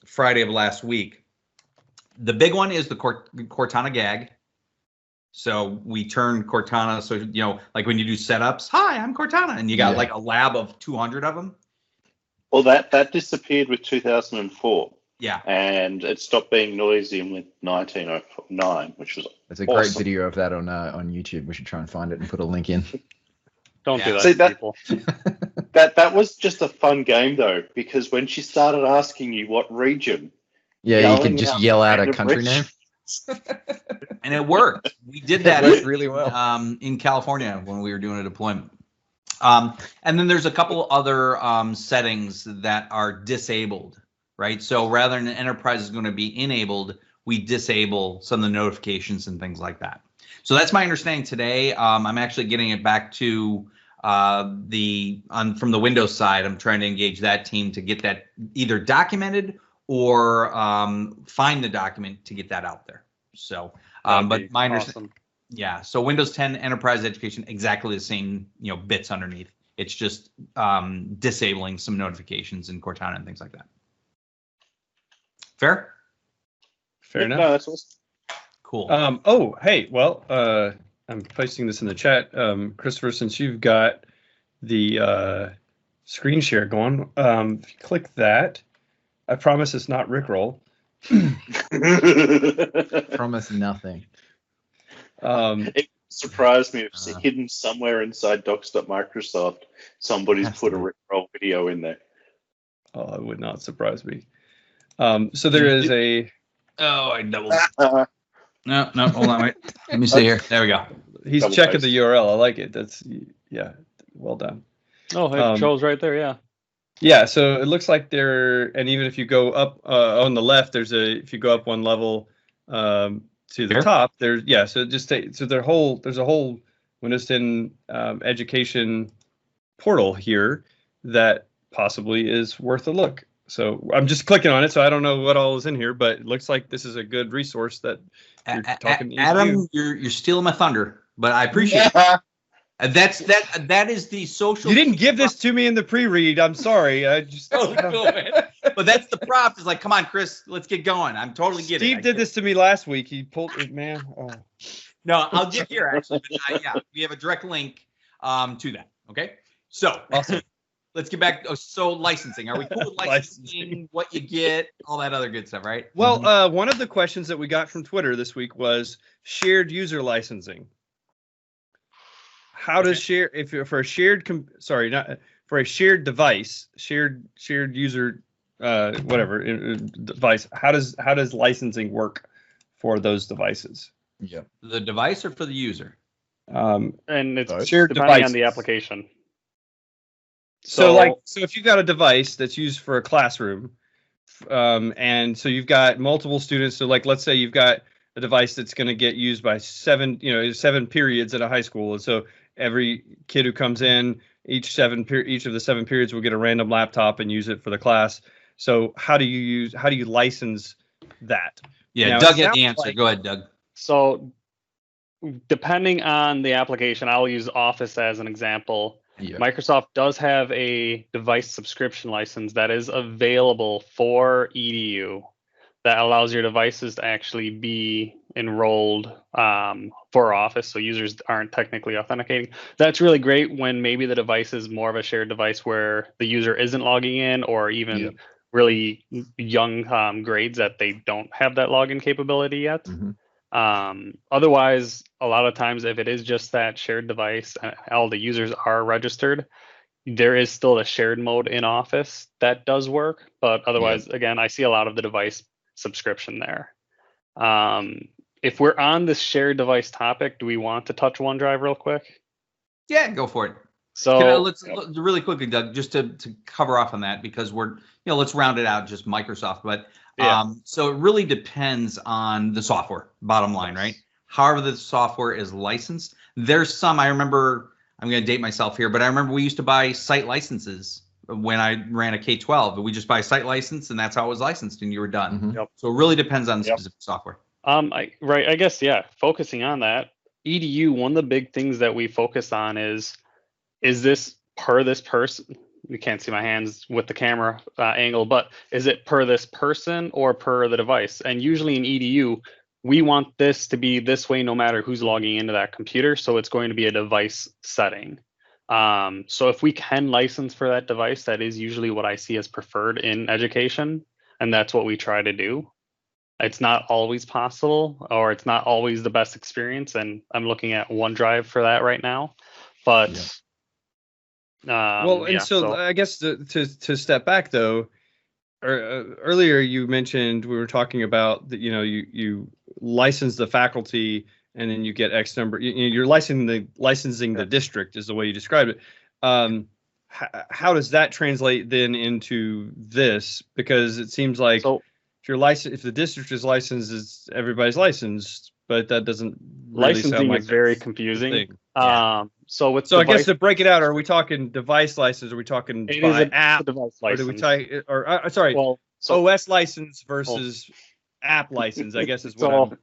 Friday of last week, the big one is the Cortana gag. So we turn Cortana, so, like when you do setups, hi, I'm Cortana, and you got like a lab of 200 of them. Well, that disappeared with 2004. Yeah. And it stopped being noisy with 1909, which was There's a awesome. great video of that on YouTube. We should try and find it and put a link in. Don't do that, See, people. That was just a fun game though, because when she started asking you what region, Yeah, you yelling can just out yell out a random country region. name. And it worked. We did It that worked really well. in California when we were doing a deployment. And then there's a couple other settings that are disabled, right? So rather than enterprise is going to be enabled, we disable some of the notifications and things like that. So that's my understanding today. I'm actually getting it back to from the Windows side. I'm trying to engage that team to get that either documented or find the document to get that out there. So, but my understanding. Awesome. Yeah, so Windows 10 Enterprise Education, exactly the same, bits underneath. It's just disabling some notifications in Cortana and things like that. Fair? Fair enough. No, that's awesome. Cool. Oh, hey, well, I'm posting this in the chat. Christopher, since you've got the screen share going, if you click that, I promise it's not Rickroll. Promise nothing. It surprised me if it's hidden somewhere inside docs.microsoft. Somebody's put a Rickroll video in there. Oh, it would not surprise me. So there is a. Oh, I doubled. No, hold on, wait. Let me see here. There we go. He's Double checking post. the URL. I like it. That's, yeah, well done. Oh, it shows right there, yeah. Yeah, so it looks like and even if you go up on the left, if you go up one level to the Here? top, so there's a whole Windows 10 education portal here that possibly is worth a look. So I'm just clicking on it, so I don't know what all is in here, but it looks like this is a good resource that you're talking to. Adam, you're stealing my thunder, but I appreciate it. That is the social. You didn't give this to me in the pre-read. I'm sorry. I just. Oh, cool, man. But that's the prompt. Is like, come on, Chris, let's get going. I'm totally getting it. Steve did this to me last week. He pulled it, man. Oh. No, I'll get here actually. But we have a direct link to that. Okay, so Awesome. Let's get back. So licensing. Are we cool with licensing? What you get, all that other good stuff, right? Well, one of the questions that we got from Twitter this week was shared user licensing. How does for a shared device, shared user, device? How does licensing work for those devices? Yeah. The device or for the user? And it's shared depending on devices. the application. So if you've got a device that's used for a classroom, and so you've got multiple students. So like, let's say you've got a device that's going to get used by 7 periods at a high school. And so every kid who comes in, each of the 7 periods will get a random laptop and use it for the class. So how do you license that? Yeah, Now, Doug had the answer. Go ahead, Doug. So depending on the application, I'll use Office as an example. Yeah. Microsoft does have a device subscription license that is available for EDU that allows your devices to actually be enrolled for Office, so users aren't technically authenticating. That's really great when maybe the device is more of a shared device where the user isn't logging in, or even really young grades that they don't have that login capability yet. Otherwise, a lot of times, if it is just that shared device, all the users are registered, there is still a shared mode in Office that does work. But otherwise, again, I see a lot of the device subscription there. If we're on this shared device topic, do we want to touch OneDrive real quick? Yeah, go for it. So let's really quickly, Doug, just to cover off on that, because let's round it out just Microsoft. But so it really depends on the software, bottom line, right? However the software is licensed. There's some, I remember, I'm going to date myself here, but I remember we used to buy site licenses when I ran a K-12, but we just buy a site license and that's how it was licensed and you were done. So it really depends on the specific software. I guess, focusing on that, EDU, one of the big things that we focus on is this per this person? You can't see my hands with the camera angle, but is it per this person or per the device? And usually in EDU, we want this to be this way no matter who's logging into that computer. So it's going to be a device setting. So if we can license for that device, that is usually what I see as preferred in education. And that's what we try to do. It's not always possible, or it's not always the best experience. And I'm looking at OneDrive for that right now. But so I guess to step back though, earlier you mentioned, we were talking about that, you license the faculty and then you get X number. You're licensing the district is the way you described it. How does that translate then into this? Because it seems like if the district is licensed, everybody's licensed, but that doesn't really licensing sound like is very confusing. So I guess to break it out, are we talking device license? Are we talking by app? Device or do we OS license versus app license? I guess is what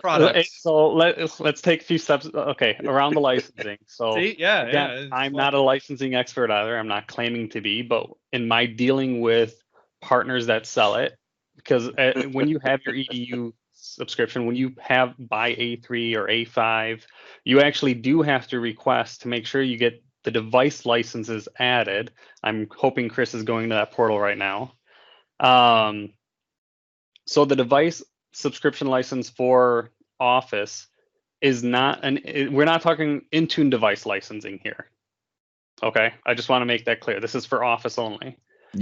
products. So let's take a few steps. Okay, around the licensing. So I'm not a licensing expert either. I'm not claiming to be, but in my dealing with partners that sell it, because when you have your EDU subscription, when you buy A3 or A5, you actually do have to request to make sure you get the device licenses added. I'm hoping Chris is going to that portal right now. So the device subscription license for Office is not we're not talking Intune device licensing here. Okay, I just want to make that clear. This is for Office only.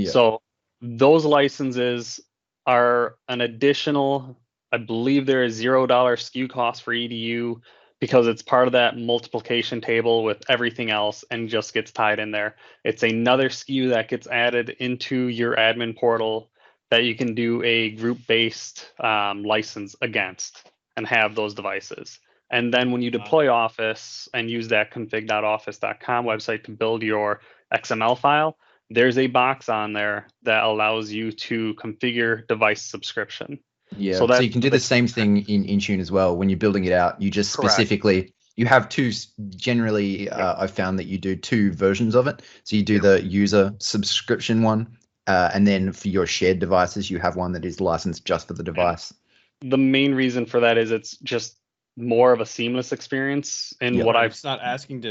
So those licenses are an additional, I believe there is $0 SKU cost for EDU, because it's part of that multiplication table with everything else and just gets tied in there. It's another SKU that gets added into your admin portal that you can do a group-based license against and have those devices. And then when you deploy Office and use that config.office.com website to build your XML file, there's a box on there that allows you to configure device subscription. Yeah, so you can do the same thing in Intune as well. When you're building it out, you just specifically, you have two, generally, I've found that you do two versions of it. So you do the user subscription one, and then for your shared devices, you have one that is licensed just for the device. The main reason for that is it's just more of a seamless experience. And it's not asking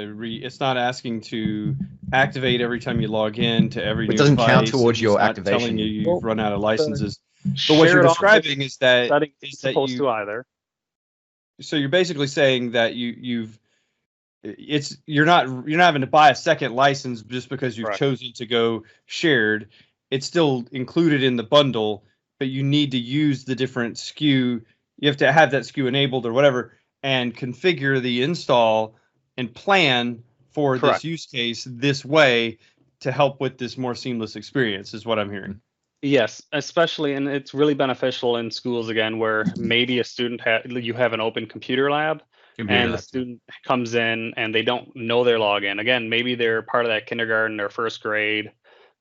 to activate every time you log in to every new device. It doesn't count towards your activation. Telling you've run out of licenses. But what you're describing is that supposed to either. So you're basically saying that you're not having to buy a second license just because you've chosen to go shared. It's still included in the bundle, but you need to use the different SKU. You have to have that SKU enabled or whatever, and configure the install and plan for this use case this way. to help with this more seamless experience, is what I'm hearing. Yes, especially, and it's really beneficial in schools again, where maybe a student you have an open computer lab, and the student comes in and they don't know their login. Again, maybe they're part of that kindergarten or first grade,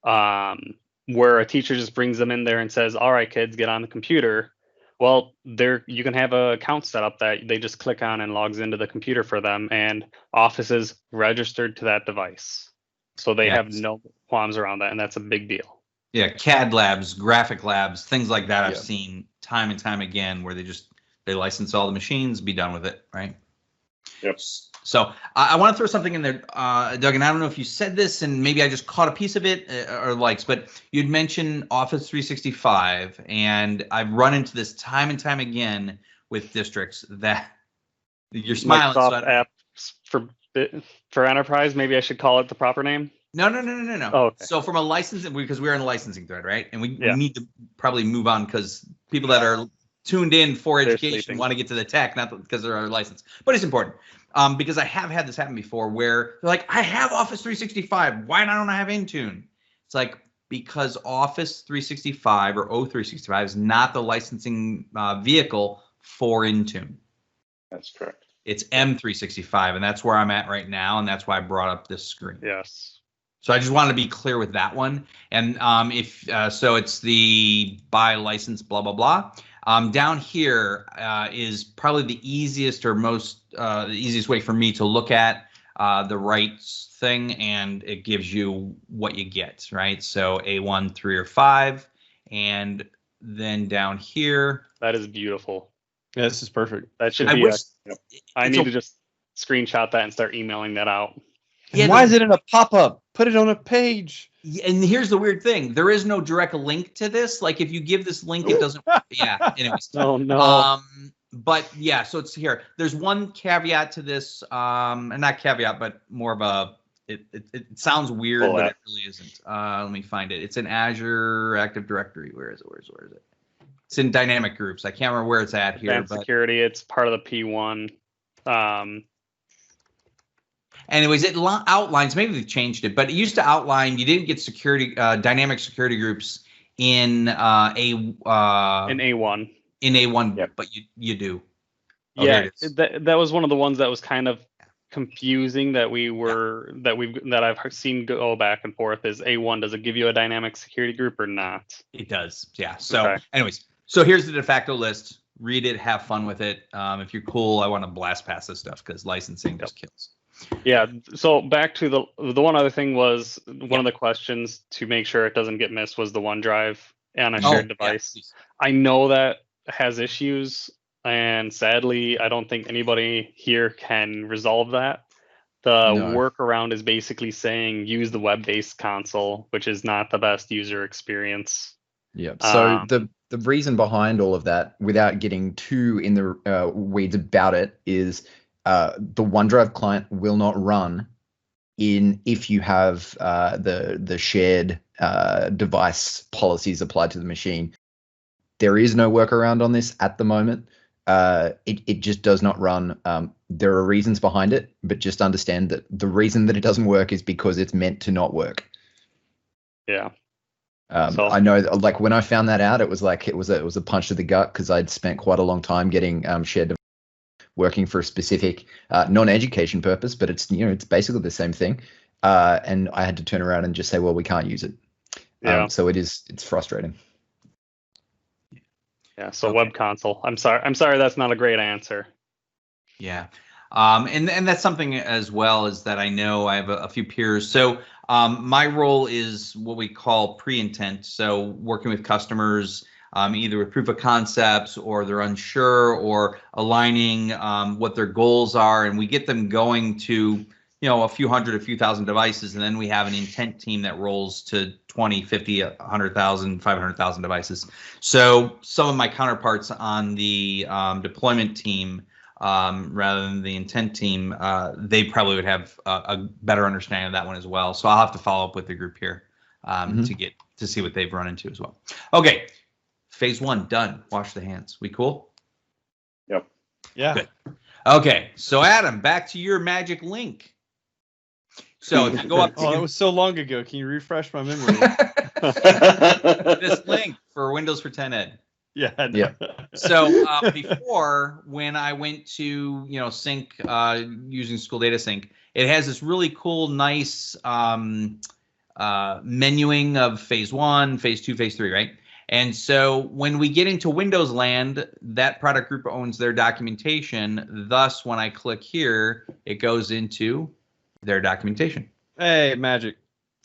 where a teacher just brings them in there and says, "All right, kids, get on the computer." Well, you can have an account set up that they just click on and logs into the computer for them, and Office is registered to that device, so they have no qualms around that, and that's a big deal. Yeah, CAD labs, graphic labs, things like that. I've seen time and time again where they license all the machines, be done with it, right? Yep. So I want to throw something in there, Doug, and I don't know if you said this, and maybe I just caught a piece of it or likes, but you'd mentioned Office 365, and I've run into this time and time again with districts that you're smiling. Microsoft apps for enterprise. Maybe I should call it the proper name. No. Oh, okay. So from a licensing, because we're in a licensing thread, right? And we need to probably move on because people that are tuned in for education want to get to the tech, not because they're our license. But it's important because I have had this happen before where they're like, I have Office 365. Why don't I have Intune? It's like, because Office 365 or O365 is not the licensing vehicle for Intune. That's correct. It's M365, and that's where I'm at right now, and that's why I brought up this screen. Yes. So I just wanted to be clear with that one. And so it's the buy license, blah, blah, blah. Down here is probably the easiest or the easiest way for me to look at the rights thing, and it gives you what you get, right? So A1, 3, or 5. And then down here. That is beautiful. Yeah, this is perfect. That should be I need to just screenshot that and start emailing that out. Why is it in a pop-up? Put it on a page. And here's the weird thing. There is no direct link to this. Like if you give this link, it doesn't. Yeah. Anyways. Oh, no. But yeah, so it's here. There's one caveat to this, and not caveat, but more of a, it sounds weird, but it really isn't. Let me find it. It's in Azure Active Directory. Where is it? It's in dynamic groups. I can't remember where it's at here. Advanced security. It's part of the P1. Anyways, it outlines, maybe they've changed it, but it used to outline you didn't get security, dynamic security groups in A1. In A1, but you do. Oh, yeah, that was one of the ones that was kind of confusing that I've seen go back and forth. Is A1, does it give you a dynamic security group or not? It does, yeah. So anyways, so here's the de facto list. Read it, have fun with it. If you're cool, I want to blast past this stuff because licensing just kills. Yeah. So back to the one other thing was one of the questions to make sure it doesn't get missed was the OneDrive on a shared device. Yeah, I know that has issues, and sadly, I don't think anybody here can resolve that. The workaround is basically saying use the web-based console, which is not the best user experience. Yeah. So the reason behind all of that, without getting too in the weeds about it, is the OneDrive client will not run if you have the shared device policies applied to the machine. There is no workaround on this at the moment. It just does not run. There are reasons behind it, but just understand that the reason that it doesn't work is because it's meant to not work. Yeah. I know, like when I found that out, it was a punch to the gut because I'd spent quite a long time getting shared device working for a specific non-education purpose, but it's basically the same thing. And I had to turn around and just say, well, we can't use it. So it's frustrating. Yeah. So web console. I'm sorry. That's not a great answer. Yeah. And that's something as well is that I know I have a few peers. So my role is what we call pre-intent. So working with customers, either with proof of concepts or they're unsure or aligning what their goals are. And we get them going to, a few hundred, a few thousand devices. And then we have an intent team that rolls to 20, 50, 100,000, 500,000 devices. So some of my counterparts on the deployment team, rather than the intent team, they probably would have a better understanding of that one as well. So I'll have to follow up with the group here to see what they've run into as well. Okay. Phase 1 done. Wash the hands. We cool? Yep. Yeah. Good. Okay. So Adam, back to your magic link. So if you go up Oh, that to was so long ago. Can you refresh my memory? this link for Windows for 10 Ed. Yeah. I know. Yeah. So before, when I went to sync using School Data Sync, it has this really cool, nice menuing of phase 1, phase 2, phase 3, right? And so when we get into Windows land, that product group owns their documentation. Thus, when I click here, it goes into their documentation. Hey, magic.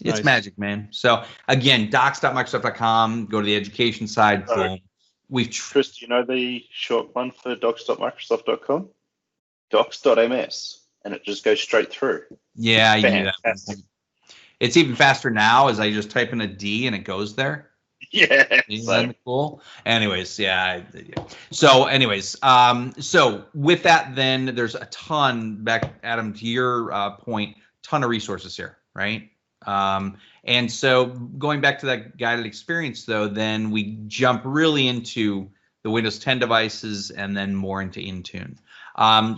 It's Nice. magic, man. So again, docs.microsoft.com, go to the education side. Boom. Chris, do you know the short one for docs.microsoft.com? Docs.ms, and it just goes straight through. Yeah, you knew that. Fantastic. It's even faster now as I just type in a D and it goes there. Yeah. Isn't that cool? Anyways, yeah. So anyways, so with that, then there's a ton, back, Adam, to your point, ton of resources here, right? And so going back to that guided experience, though, then we jump really into the Windows 10 devices and then more into Intune.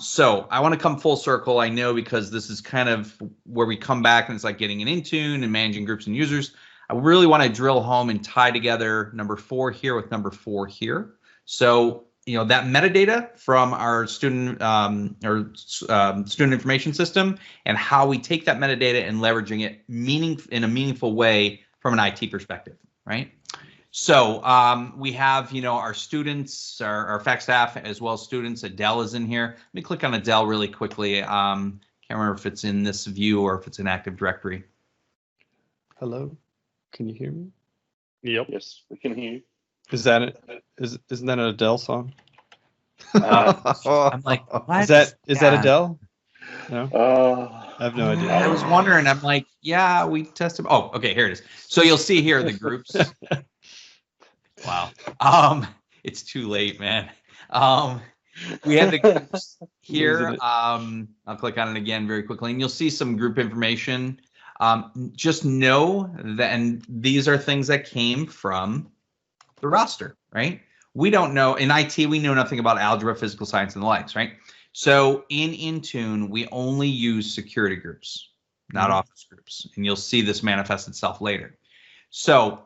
So I want to come full circle, I know, because this is kind of where we come back and it's like getting an Intune and managing groups and users. I really want to drill home and tie together number 4 here with number 4 here. So, that metadata from our student student information system and how we take that metadata and leveraging it in a meaningful way from an IT perspective, right? So we have, our students, our fact staff, as well as students. Adele is in here. Let me click on Adele really quickly. Can't remember if it's in this view or if it's in Active Directory. Hello. Can you hear me? Yep. Yes, we can hear you. Is that it? Isn't that an Adele song? I'm like, what? Is that Yeah. Adele? No, I have no idea. I was wondering. I'm like, yeah, we tested. Oh, okay, here it is. So you'll see here the groups. Wow. It's too late, man. We have the groups here. I'll click on it again very quickly, and you'll see some group information. Just know that, and these are things that came from the roster, right? We don't know, in IT, we know nothing about algebra, physical science, and the likes, right? So in Intune, we only use security groups, not office groups. And you'll see this manifest itself later. So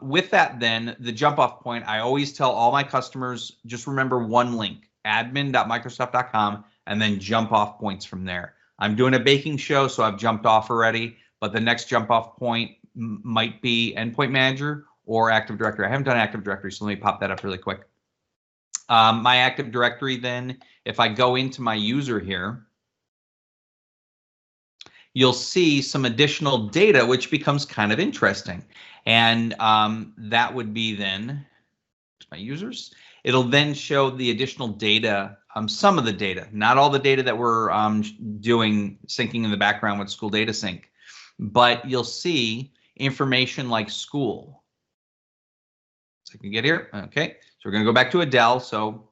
with that, then, the jump off point, I always tell all my customers, just remember one link, admin.microsoft.com, and then jump off points from there. I'm doing a baking show, so I've jumped off already, but the next jump off point might be Endpoint Manager or Active Directory. I haven't done Active Directory, so let me pop that up really quick. My Active Directory, then, if I go into my user here, you'll see some additional data, which becomes kind of interesting. And that would be then my users. It'll then show the additional data, some of the data, not all the data that we're doing syncing in the background with School Data Sync, but you'll see information like school. So I can get here. Okay, so we're going to go back to Adele. So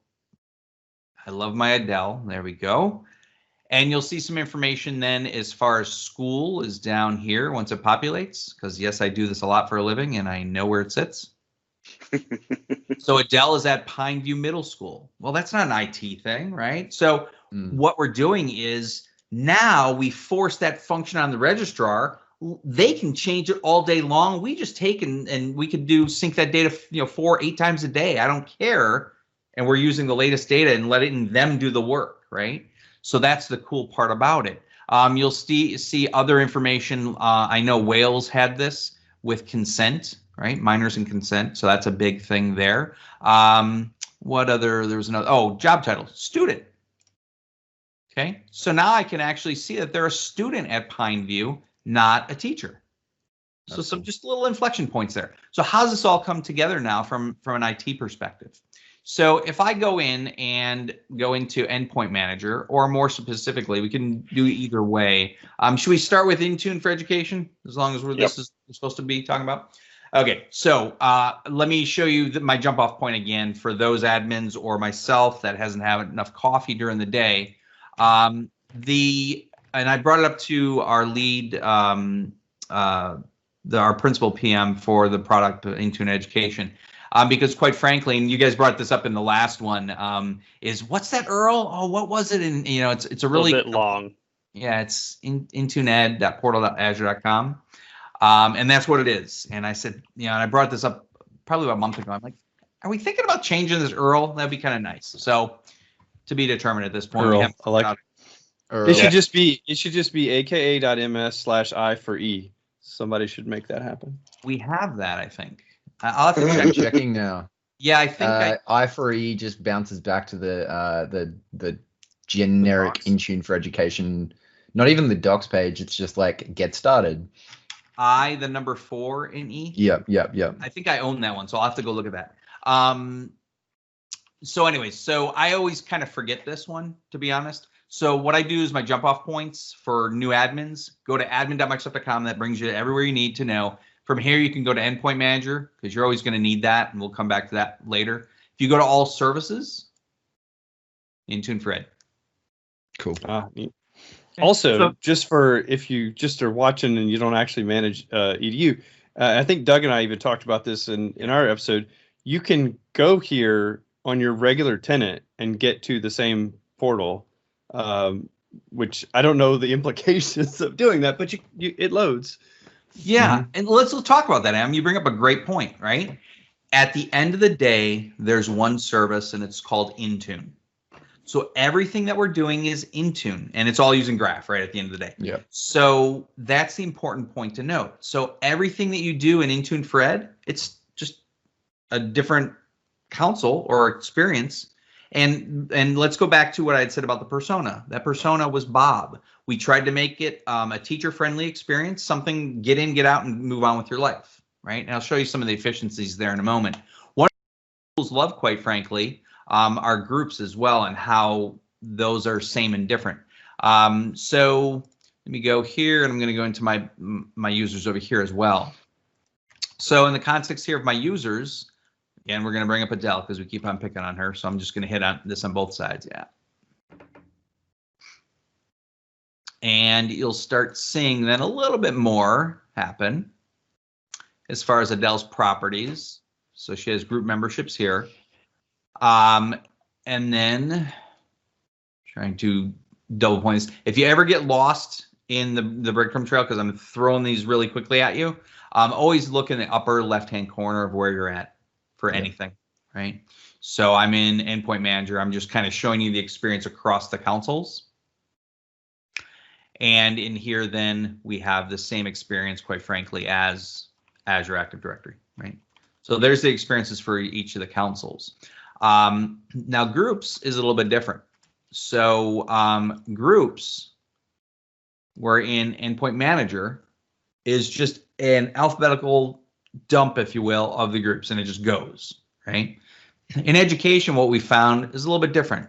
I love my Adele. There we go. And you'll see some information then as far as school is down here once it populates, because yes, I do this a lot for a living and I know where it sits. So Adele is at Pineview Middle School. Well, that's not an IT thing, right? So what we're doing is now we force that function on the registrar. They can change it all day long. We just take and we could sync that data, 4-8 times a day. I don't care. And we're using the latest data and letting them do the work, right? So that's the cool part about it. You'll see other information. I know Wales had this with consent, right? Minors and consent. So that's a big thing there. What other? There was another. Oh, job title, student. Okay. So now I can actually see that they're a student at Pineview, not a teacher. So some just little inflection points there. So how does this all come together now from an IT perspective? So if I go in and go into Endpoint Manager, or more specifically, we can do either way. Should we start with Intune for Education, as long as this is supposed to be talking about? Okay, so let me show you my jump off point again for those admins or myself that hasn't had enough coffee during the day. And I brought it up to our lead, our principal PM for the product Intune Education. Because quite frankly, and you guys brought this up in the last one, is what's that URL? Oh, what was it? And it's a really bit long. Yeah, it's intuned.portal.azure.com. And that's what it is. And I said, and I brought this up probably about a month ago. I'm like, are we thinking about changing this URL? That'd be kind of nice. So to be determined at this point. URL, I like Or, it. Should just be aka.ms/I for E. Somebody should make that happen. We have that, I think. I'll have to I'm check. checking now. Yeah, I think I for E just bounces back to the generic Intune for Education. Not even the docs page. It's just like get started. the number 4 in E. Yep. I think I own that one, so I'll have to go look at that. So anyways, so I always kind of forget this one, to be honest. So what I do is my jump off points for new admins, go to admin.microsoft.com. That brings you everywhere you need to know. From here, you can go to Endpoint Manager because you're always going to need that, and we'll come back to that later. If you go to All Services, Intune for Ed. Cool. Also, just for if you just are watching and you don't actually manage EDU, I think Doug and I even talked about this in our episode. You can go here on your regular tenant and get to the same portal, which I don't know the implications of doing that, but it loads. Yeah, and let's talk about that, Am. You bring up a great point, right? At the end of the day, there's one service, and it's called Intune. So everything that we're doing is Intune, and it's all using Graph, right, at the end of the day. Yeah. So that's the important point to note. So everything that you do in Intune for Ed, it's just a different console or experience. And let's go back to what I had said about the persona. That persona was Bob. We tried to make it a teacher-friendly experience, something get in, get out, and move on with your life, right? And I'll show you some of the efficiencies there in a moment. One of the tools love, quite frankly, are groups as well, and how those are same and different. So let me go here, and I'm going to go into my users over here as well. So in the context here of my users, again, we're going to bring up Adele because we keep on picking on her. So I'm just going to hit on this on both sides. Yeah. And you'll start seeing then a little bit more happen as far as Adele's properties. So she has group memberships here. And then trying to double points. If you ever get lost in the breadcrumb trail, because I'm throwing these really quickly at you, always look in the upper left-hand corner of where you're at for anything, right? So I'm in Endpoint Manager. I'm just kind of showing you the experience across the consoles. And in here, then we have the same experience, quite frankly, as Azure Active Directory, right? So there's the experiences for each of the consoles. Now groups is a little bit different. So groups, where in Endpoint Manager, is just an alphabetical dump, if you will, of the groups, and it just goes, right? In education, what we found is a little bit different.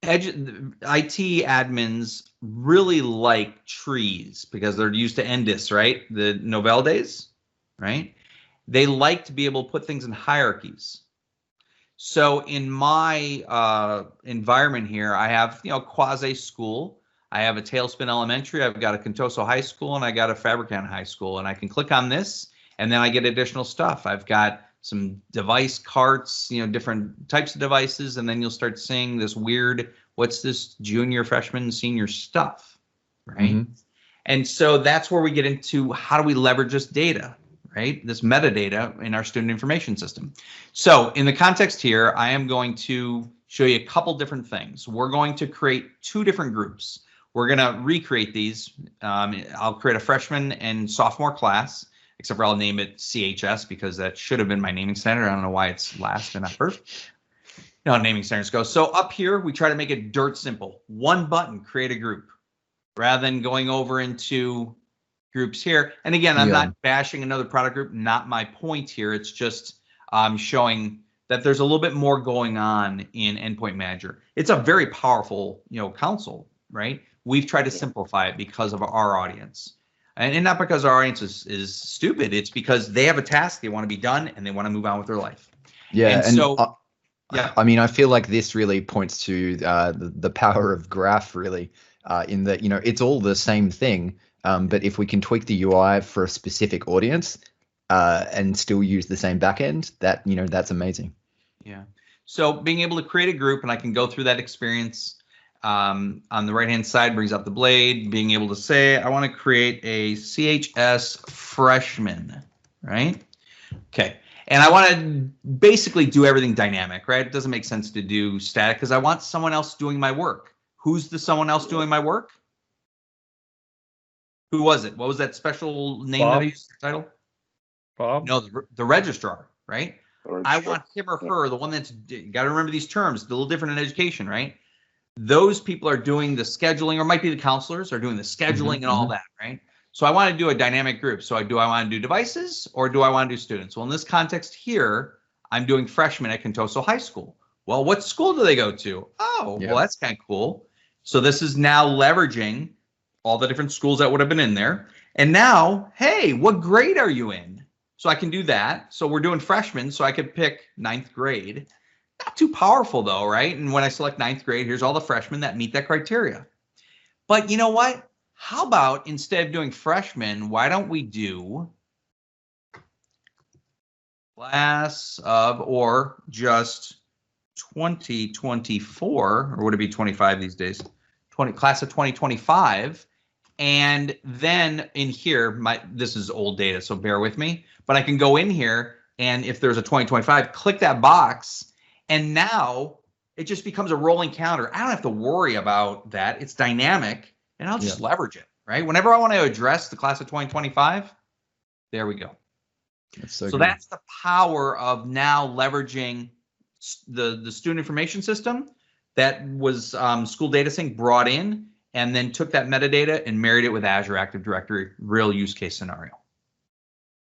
IT admins really like trees because they're used to Endis, right? The Novell days, right? They like to be able to put things in hierarchies. So in my environment here, I have, quasi school. I have a Tailspin Elementary. I've got a Contoso High School, and I got a Fabricant High School. And I can click on this, and then I get additional stuff. I've got some device carts, different types of devices, and then you'll start seeing this weird, what's this junior, freshman, senior stuff, right? Mm-hmm. And so that's where we get into how do we leverage this data, right? This metadata in our student information system. So in the context here, I am going to show you a couple different things. We're going to create 2 different groups. We're going to recreate these. I'll create a freshman and sophomore class, except for I'll name it CHS because that should have been my naming standard. I don't know why it's last and not first. Naming standards go. So up here, we try to make it dirt simple. One button, create a group, rather than going over into groups here. And again, I'm not bashing another product group, not my point here. It's just showing that there's a little bit more going on in Endpoint Manager. It's a very powerful, console, right? We've tried to simplify it because of our audience. And not because our audience is stupid. It's because they have a task, they want to be done, and they want to move on with their life. Yeah, and so, yeah. I mean, I feel like this really points to the power of Graph, really, in that, it's all the same thing. But if we can tweak the UI for a specific audience and still use the same backend, that's amazing. Yeah. So being able to create a group, and I can go through that experience. on the right-hand side brings up the blade, being able to say, I want to create a CHS freshman, right? Okay. And I want to basically do everything dynamic, right? It doesn't make sense to do static because I want someone else doing my work. Who's the someone else doing my work? Who was it? What was that special name Bob? that I used the title? Bob? No, the registrar, right? Or I want him or her, the one that's, you got to remember these terms, a little different in education, right? Those people are doing the scheduling, or might be the counselors are doing the scheduling and all that, right? So I want to do a dynamic group. So do I want to do devices or do I want to do students? Well, in this context here, I'm doing freshmen at Contoso High School. Well, what school do they go to? Oh, well, that's kind of cool. So this is now leveraging all the different schools that would have been in there. And now, hey, what grade are you in? So I can do that. So we're doing freshmen, so I could pick 9th grade. Not too powerful though, right? And when I select 9th grade, here's all the freshmen that meet that criteria. But you know what? How about instead of doing freshmen, why don't we do class of, or just 2024, or would it be 25 these days? Class of 2025. And then in here, this is old data, so bear with me, but I can go in here and if there's a 2025, click that box. And now it just becomes a rolling counter. I don't have to worry about that. It's dynamic and I'll just leverage it, right? Whenever I want to address the class of 2025, there we go. That's so that's the power of now leveraging the student information system that was School Data Sync brought in and then took that metadata and married it with Azure Active Directory, real use case scenario.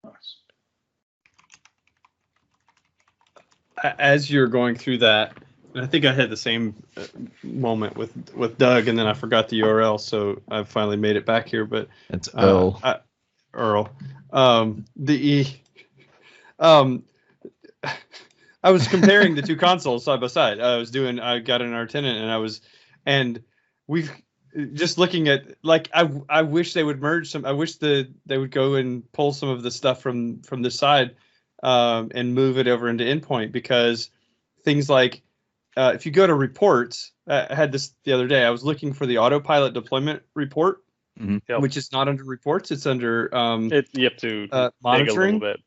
Nice. As you're going through that, and I think I had the same moment with Doug, and then I forgot the URL, so I finally made it back here. But it's Earl. Earl. I was comparing the two consoles side by side. I got in our tenant, and we've just looking at, like, I wish they would merge some. I wish they would go and pull some of the stuff from this side. And move it over into endpoint, because things like if you go to reports, I had this the other day. I was looking for the autopilot deployment report, which is not under reports. It's under you have to monitoring, dig a little bit.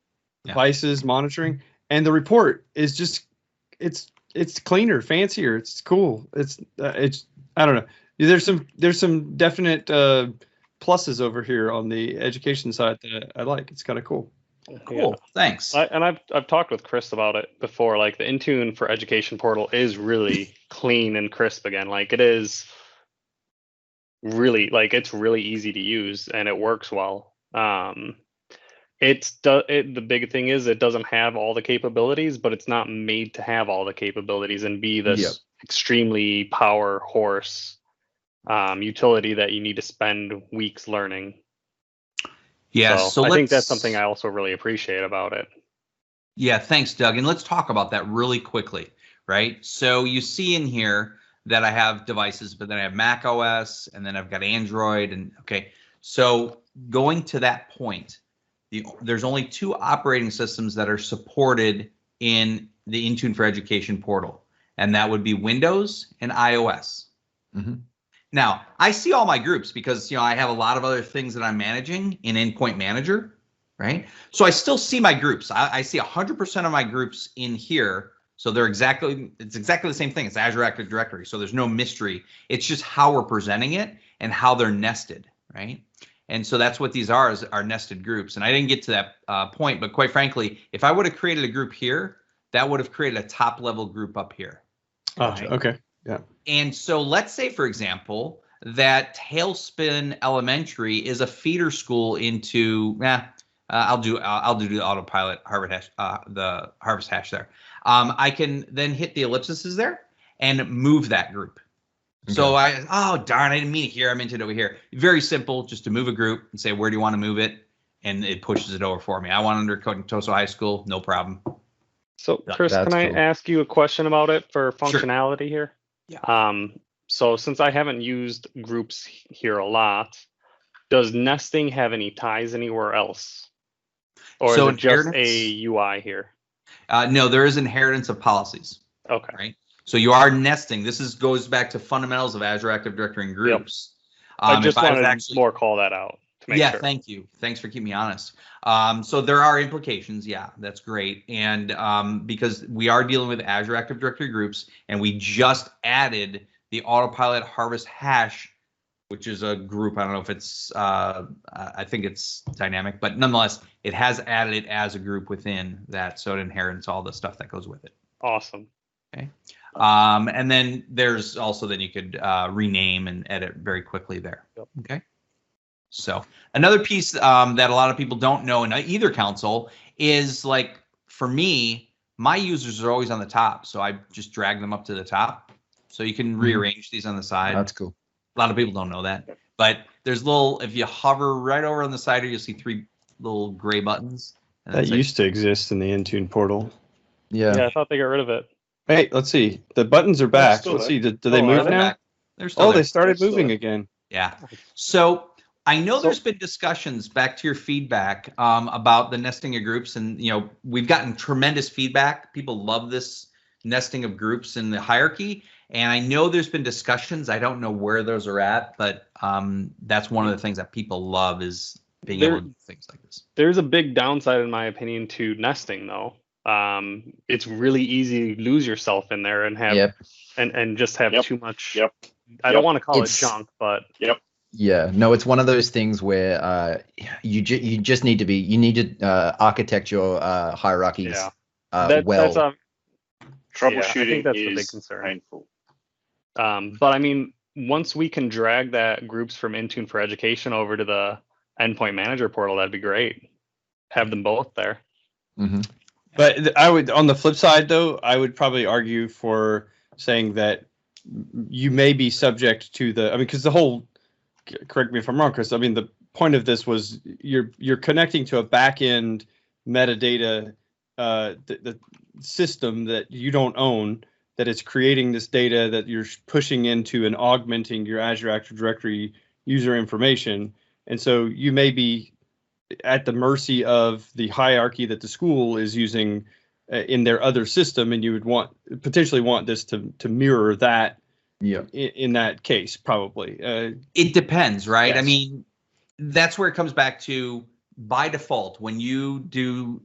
devices monitoring, and the report is just it's cleaner, fancier. It's cool. It's I don't know. There's some definite pluses over here on the education side that I like. It's kind of cool. Cool. Thanks. I've talked with Chris about it before. Like, the Intune for Education portal is really clean and crisp again. Like, it is really, like, it's really easy to use and it works well. The big thing is it doesn't have all the capabilities, but it's not made to have all the capabilities and be this extremely power horse utility that you need to spend weeks learning. Yeah, so I think that's something I also really appreciate about it. Yeah, thanks, Doug. And let's talk about that really quickly, right? So you see in here that I have devices, but then I have Mac OS, and then I've got Android. And okay, so going to that point, there's only 2 operating systems that are supported in the Intune for Education portal, and that would be Windows and iOS. Now, I see all my groups because, I have a lot of other things that I'm managing in Endpoint Manager, right? So I still see my groups. I see 100% of my groups in here. So it's exactly the same thing. It's Azure Active Directory. So there's no mystery. It's just how we're presenting it and how they're nested, right? And so that's what these are nested groups. And I didn't get to that point, but quite frankly, if I would have created a group here, that would have created a top level group up here. Right? Okay. Yeah. And so let's say, for example, that Tailspin Elementary is a feeder school into, I'll do the autopilot the harvest hash there. I can then hit the ellipses there and move that group. Okay. So oh darn, I didn't mean it here. I meant it over here. Very simple, just to move a group and say, where do you want to move it? And it pushes it over for me. I want under Contoso High School, no problem. So Chris, can I ask you a question about it for functionality here? Yeah. So since I haven't used groups here a lot, does nesting have any ties anywhere else? Or is it just a UI here? No, there is inheritance of policies. Okay. Right. So you are nesting. This goes back to fundamentals of Azure Active Directory and groups. I just if wanted actually, more call that out to make yeah, sure. thank you. Thanks for keeping me honest. So there are implications. Yeah, that's great. And because we are dealing with Azure Active Directory groups, and we just added the autopilot harvest hash, which is a group. I don't know if it's, I think it's dynamic, but nonetheless, it has added it as a group within that. So it inherits all the stuff that goes with it. Awesome. Okay. And then there's also, then you could rename and edit very quickly there. Yep. Okay. So another piece that a lot of people don't know in either console is, like, for me, my users are always on the top. So I just drag them up to the top. So you can rearrange these on the side. That's cool. A lot of people don't know that, but there's little, if you hover right over on the side here, you'll see 3 little gray buttons. That used to exist in the Intune portal. Yeah, I thought they got rid of it. Hey, let's see. The buttons are back. Let's see. Do they move now? Back. They're still there. They started moving again. Yeah. So I know there's been discussions, back to your feedback, about the nesting of groups, and we've gotten tremendous feedback. People love this nesting of groups in the hierarchy, and I know there's been discussions. I don't know where those are at, but that's one of the things that people love, is being able to do things like this. There's a big downside, in my opinion, to nesting, though. It's really easy to lose yourself in there and have and just have too much. I don't want to call it junk, but yeah, no, it's one of those things where you just need to architect your hierarchies well. Troubleshooting I think that's the big concern. Painful. But I mean, once we can drag that groups from Intune for Education over to the Endpoint Manager portal, that'd be great. Have them both there. Mm-hmm. But I would, on the flip side, though, I would probably argue for saying that you may be subject to because the whole, correct me if I'm wrong, Chris, I mean, the point of this was you're connecting to a back-end metadata the system that you don't own, that is creating this data that you're pushing into and augmenting your Azure Active Directory user information. And so you may be at the mercy of the hierarchy that the school is using in their other system, and you would potentially want this to mirror that. Yeah. In that case, probably. It depends, right? Yes. I mean, that's where it comes back to, by default, when you do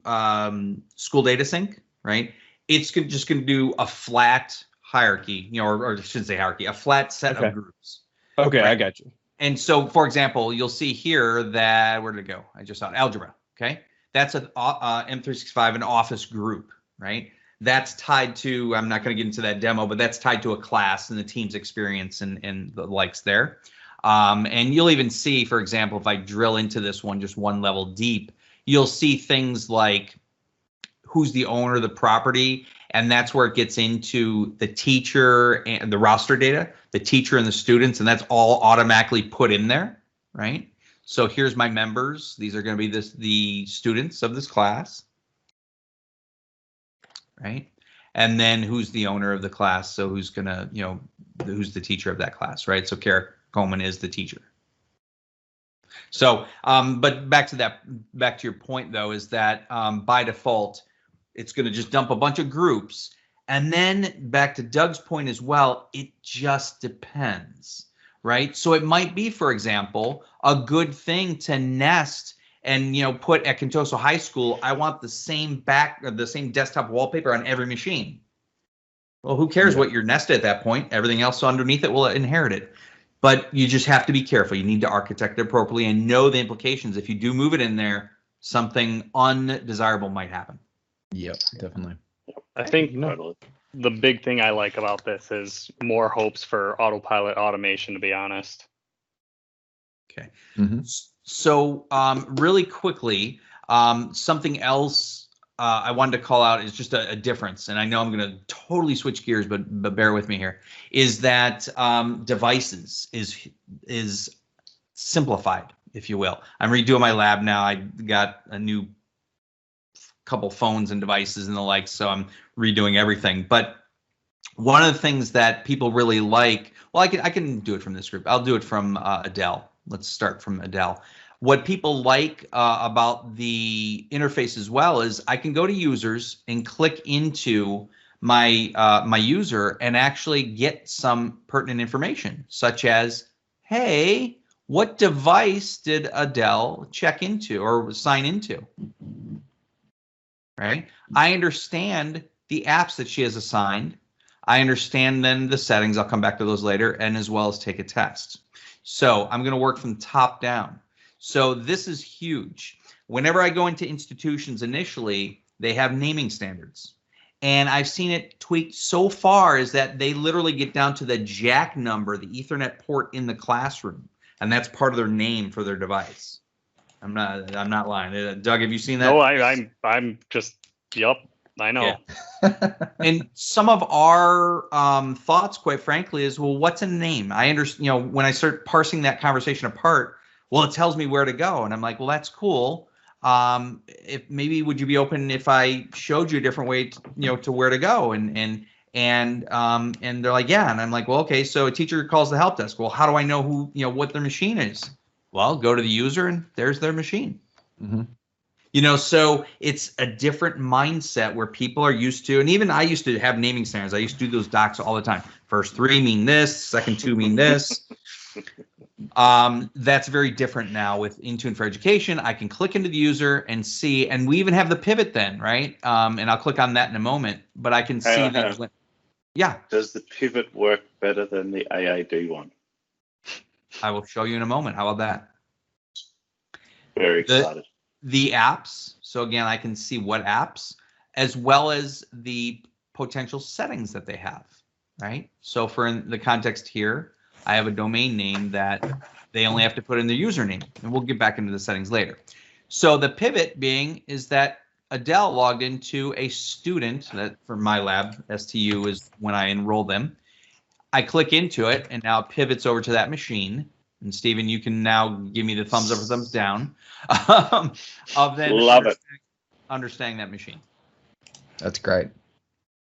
school data sync, right? It's just going to do a flat hierarchy, or I shouldn't say hierarchy, a flat set of groups. Okay, right? I got you. And so, for example, you'll see here that, where did it go? I just saw it, algebra, okay? That's an M365, an Office group, right? That's tied to, I'm not going to get into that demo, but that's tied to a class and the team's experience and the likes there. And you'll even see, for example, if I drill into this one just one level deep, you'll see things like who's the owner of the property. And that's where it gets into the teacher and the roster data, the teacher and the students, and that's all automatically put in there, right? So here's my members. These are going to be the students of this class, right? And then who's the owner of the class? So who's going to, who's the teacher of that class, right? So Kara Coleman is the teacher. So, but back to your point though, is that by default, it's going to just dump a bunch of groups. And then back to Doug's point as well, it just depends, right? So it might be, for example, a good thing to nest and put at Contoso High School, I want the same desktop wallpaper on every machine. Well, who cares what you're nested at that point? Everything else underneath it will inherit it. But you just have to be careful. You need to architect it appropriately and know the implications. If you do move it in there, something undesirable might happen. Yep, definitely. I think the big thing I like about this is more hopes for autopilot automation, to be honest. Okay. Mm-hmm. So really quickly, something else I wanted to call out is just a difference. And I know I'm going to totally switch gears, but bear with me here, is that devices is simplified, if you will. I'm redoing my lab now. I got a new couple phones and devices and the like, so I'm redoing everything. But one of the things that people really like, well, I can do it from this group. I'll do it from Adele. Let's start from Adele. What people like about the interface as well is I can go to users and click into my user and actually get some pertinent information, such as, hey, what device did Adele check into or sign into? Right? I understand the apps that she has assigned. I understand then the settings. I'll come back to those later, and as well as take a test. So I'm going to work from top down. So this is huge. Whenever I go into institutions initially, they have naming standards. And I've seen it tweaked so far is that they literally get down to the jack number, the Ethernet port in the classroom, and that's part of their name for their device. I'm not lying. Doug, have you seen that? No, I'm just, yep, I know. Yeah. And some of our thoughts, quite frankly, is, well, what's a name? I understand, when I start parsing that conversation apart, well, it tells me where to go, and I'm like, well, that's cool. If maybe would you be open if I showed you a different way to where to go? And they're like, yeah. And I'm like, well, okay, so a teacher calls the help desk. Well, how do I know what their machine is? Well, go to the user and there's their machine. Mm-hmm. So it's a different mindset where people are used to, and even I used to have naming standards. I used to do those docs all the time. First 3 mean this, second 2 mean this. That's very different now with Intune for Education. I can click into the user and see, and we even have the pivot then, right? And I'll click on that in a moment, but I can see that. Yeah. Does the pivot work better than the AAD one? I will show you in a moment. How about that? Very excited. The apps. So again, I can see what apps, as well as the potential settings that they have, right? So for in the context here, I have a domain name that they only have to put in their username, and we'll get back into the settings later. So the pivot being is that Adele logged into a student that for my lab, STU is when I enroll them. I click into it, and now it pivots over to that machine. And Stephen, you can now give me the thumbs up or thumbs down of then understanding that machine. That's great.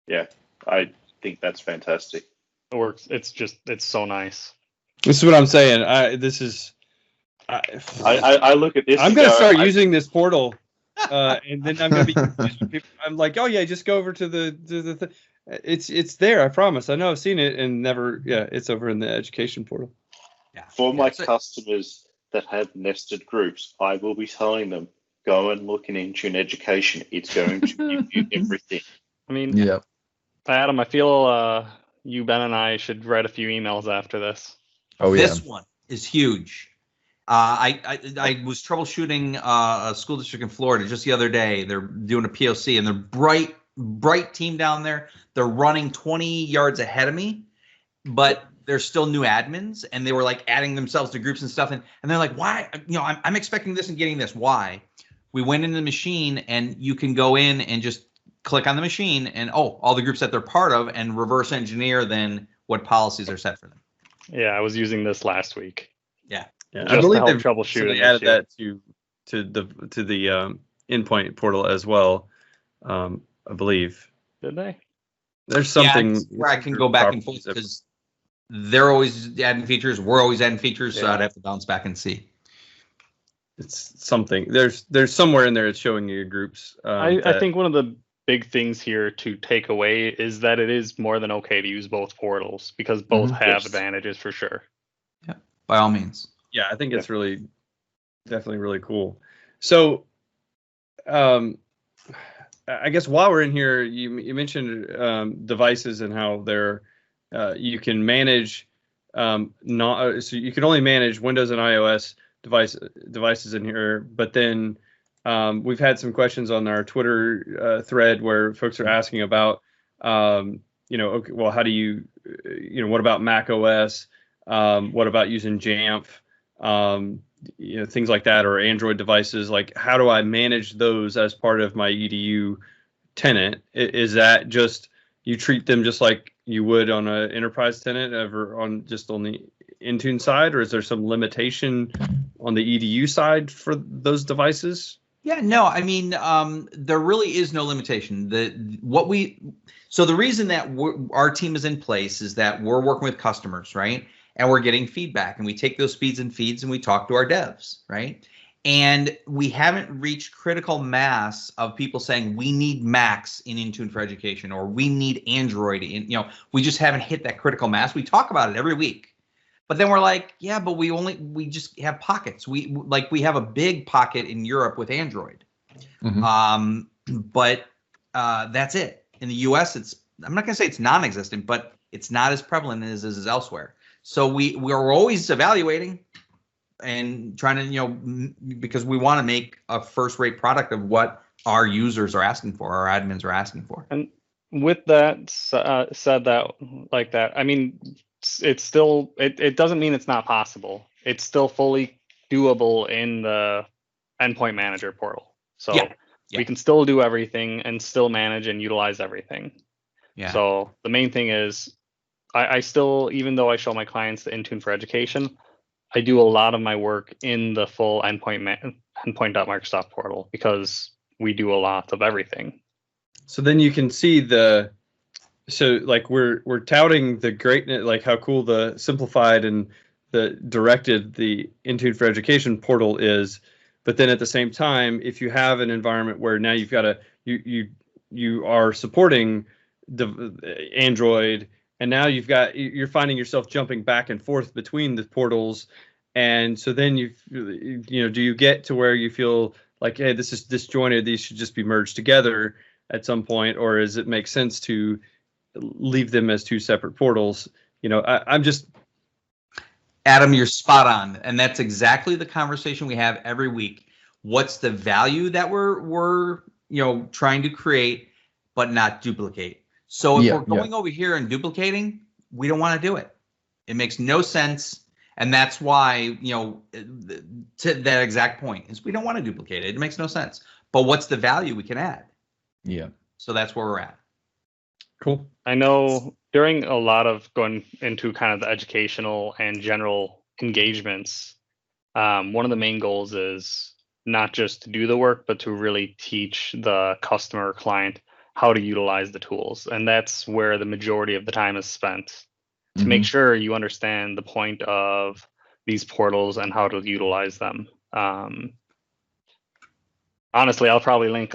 Yeah, I think that's fantastic. It works. It's so nice. This is what I'm saying. I look at this. I'm going to start using this portal, and then I'm going to be confused with people. I'm like, oh yeah, just go over to the it's there. I promise. I know I've seen it and never. Yeah, it's over in the education portal. Yeah. For my customers that have nested groups, I will be telling them, go and look in Intune Education. It's going to give you everything. I mean, yeah. Adam, I feel you, Ben, and I should write a few emails after this. Oh yeah. This one is huge. I was troubleshooting a school district in Florida just the other day. They're doing a POC, and they're bright team down there. They're running 20 yards ahead of me, but they're still new admins, and they were like adding themselves to groups and stuff. And they're like, why? I'm expecting this and getting this. Why? We went into the machine, and you can go in and just click on the machine and all the groups that they're part of, and reverse engineer then what policies are set for them. Yeah, I was using this last week. Yeah. I believe they've troubleshooting. added that to the endpoint portal as well. I believe. Did they? There's something where I can go back and forth because they're always adding features. We're always adding features, so I'd have to bounce back and see. It's something. There's somewhere in there it's showing you your groups. I think one of the big things here to take away is that it is more than okay to use both portals because both have advantages for sure. Yeah, by all means. Yeah, I think it's definitely really cool. So, I guess while we're in here, you mentioned devices and how they're you can manage so you can only manage Windows and iOS devices in here, but then we've had some questions on our Twitter thread where folks are asking about okay, well, how do you what about Mac OS? What about using Jamf? Things like that, or Android devices. Like, how do I manage those as part of my EDU tenant? Is that just you treat them just like you would on an enterprise tenant on the Intune side, or is there some limitation on the EDU side for those devices? Yeah, no, I mean, there really is no limitation. So the reason that our team is in place is that we're working with customers, right? And we're getting feedback, and we take those speeds and feeds and we talk to our devs, right? And we haven't reached critical mass of people saying we need Macs in Intune for Education, or we need Android in, we just haven't hit that critical mass. We talk about it every week, but then we're like, yeah, but we just have pockets. We have a big pocket in Europe with Android. But that's it. In the US, I'm not gonna say it's non-existent, but it's not as prevalent as is elsewhere. So we're always evaluating and trying to, because we want to make a first-rate product of what our users are asking for, our admins are asking for. And with that said, that like that, I mean, it's still, it doesn't mean it's not possible. It's still fully doable in the Endpoint Manager portal. So we can still do everything and still manage and utilize everything. Yeah. So the main thing is, I still, even though I show my clients the Intune for Education, I do a lot of my work in the full endpoint.microsoft portal, because we do a lot of everything. So then you can see we're touting the greatness, like how cool the simplified and the directed the Intune for Education portal is. But then at the same time, if you have an environment where now you've got you are supporting the Android, and now you're finding yourself jumping back and forth between the portals. And so then do you get to where you feel like, hey, this is disjointed, these should just be merged together at some point, or does it make sense to leave them as two separate portals? I'm just, Adam, you're spot on, and that's exactly the conversation we have every week. What's the value that we're trying to create but not duplicate? So if we're going over here and duplicating, we don't want to do it. It makes no sense. And that's why, to that exact point, is we don't want to duplicate it. It makes no sense. But what's the value we can add? Yeah. So that's where we're at. Cool. I know during a lot of going into kind of the educational and general engagements, one of the main goals is not just to do the work, but to really teach the customer or client how to utilize the tools. And that's where the majority of the time is spent, to make sure you understand the point of these portals and how to utilize them. Honestly, I'll probably link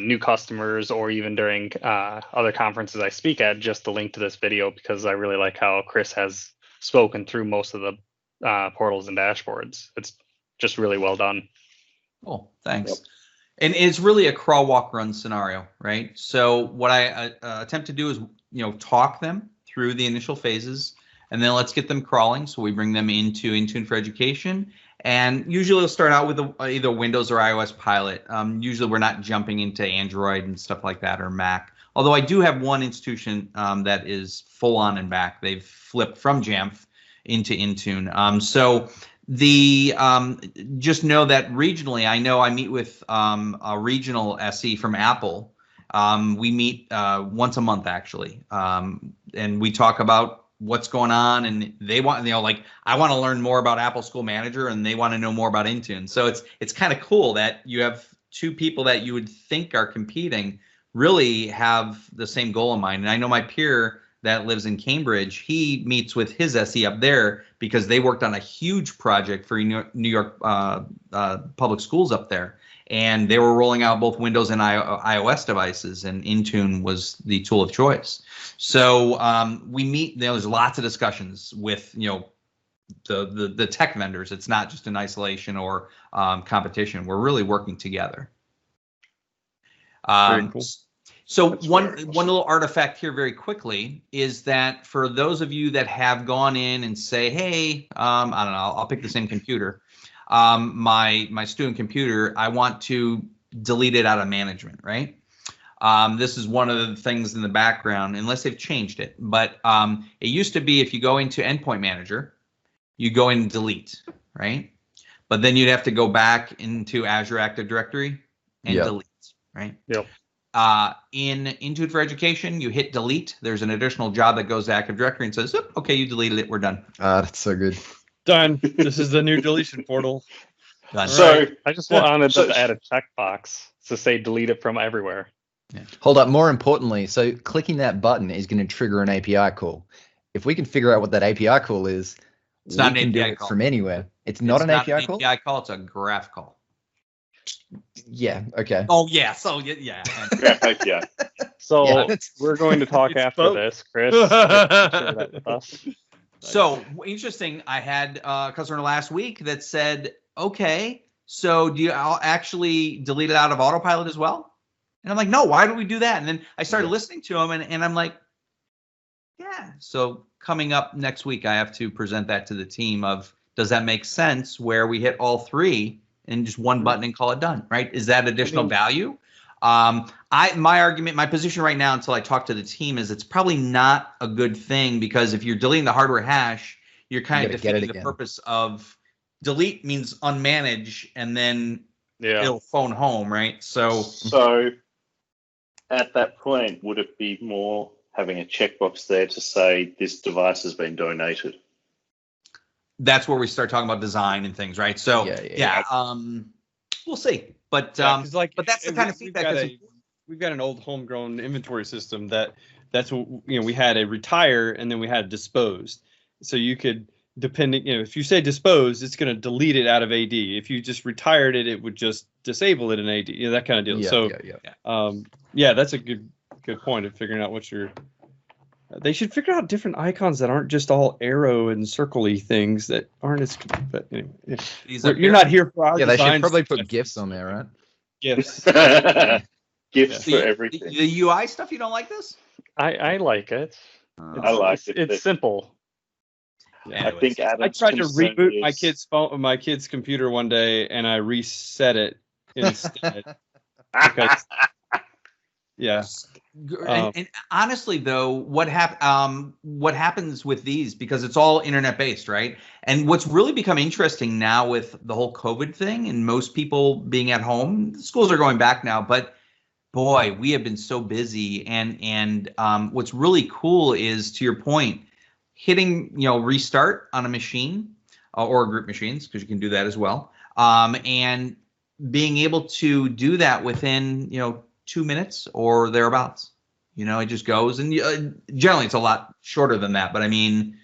new customers, or even during other conferences I speak at, just to link to this video, because I really like how Chris has spoken through most of the portals and dashboards. It's just really well done. Cool, thanks. Yep. And it's really a crawl, walk, run scenario, right? So what I attempt to do is, talk them through the initial phases, and then let's get them crawling. So we bring them into Intune for Education, and usually we'll start out with either Windows or iOS pilot. Usually we're not jumping into Android and stuff like that, or Mac. Although I do have one institution that is full on and back. They've flipped from Jamf into Intune. So the just know that regionally, I know I meet with a regional SE from Apple. We meet once a month, actually, and we talk about what's going on, and they want, I want to learn more about Apple School Manager, and they want to know more about Intune. So it's kind of cool that you have two people that you would think are competing really have the same goal in mind. And I know my peer that lives in Cambridge, he meets with his SE up there because they worked on a huge project for New York public schools up there. And they were rolling out both Windows and iOS devices, and Intune was the tool of choice. So we meet. There's lots of discussions with the tech vendors. It's not just in isolation or competition. We're really working together. Very cool. So one little artifact here very quickly is that for those of you that have gone in and say, hey, I don't know, I'll pick the same computer. My student computer, I want to delete it out of management, right? This is one of the things in the background, unless they've changed it. But it used to be if you go into Endpoint Manager, you go in and delete, right? But then you'd have to go back into Azure Active Directory and delete, right? Yep. In Intune for Education, you hit delete. There's an additional job that goes to Active Directory and says, oh, okay, you deleted it, we're done. That's so good. Done. This is the new deletion portal. Done. So I just wanted to add a checkbox to say delete it from everywhere. Yeah. Hold up. More importantly, so clicking that button is going to trigger an API call. If we can figure out what that API call is, it's not an can do API it call from anywhere. It's not an API call? API call, it's a graph call. Yeah, okay. Oh, yeah. So, yeah. Graph API. So Yeah, that's- we're going to talk It's after both. this, Chris. Share that with us. So interesting. I had a customer last week that said, okay, so do you actually delete it out of autopilot as well? And I'm like, no, why do we do that? And then I started listening to him and I'm like, yeah. So coming up next week, I have to present that to the team of, does that make sense where we hit all three and just one button and call it done, right? Is that additional value? My argument, my position right now until I talk to the team is it's probably not a good thing, because if you're deleting the hardware hash, you're kind of defeating the purpose of delete means unmanage, and then it'll phone home, right? So at that point, would it be more having a checkbox there to say this device has been donated? That's where we start talking about design and things, right? So we'll see. But but that's the kind of feedback. We've got an old homegrown inventory system that's what, we had a retire and then we had disposed. So you could, depending, if you say disposed, it's going to delete it out of AD. If you just retired it, it would just disable it in AD. That kind of deal. That's a good point of figuring out what your. They should figure out different icons that aren't just all arrow and circle-y things that aren't as. But anyway, you're not here for our. Yeah, they should probably put GIFs on there, right? GIFs. GIFs for everything. The UI stuff, you don't like this? I like it. I like it. It's simple. I think I tried to reboot my kid's computer one day and I reset it instead. Because, and honestly, though, what happens with these, because it's all internet based, right? And what's really become interesting now with the whole COVID thing and most people being at home, schools are going back now, but boy, we have been so busy. And what's really cool is, to your point, hitting restart on a machine or group machines, because you can do that as well, and being able to do that within 2 minutes or thereabouts. It just goes, and generally it's a lot shorter than that. But I mean,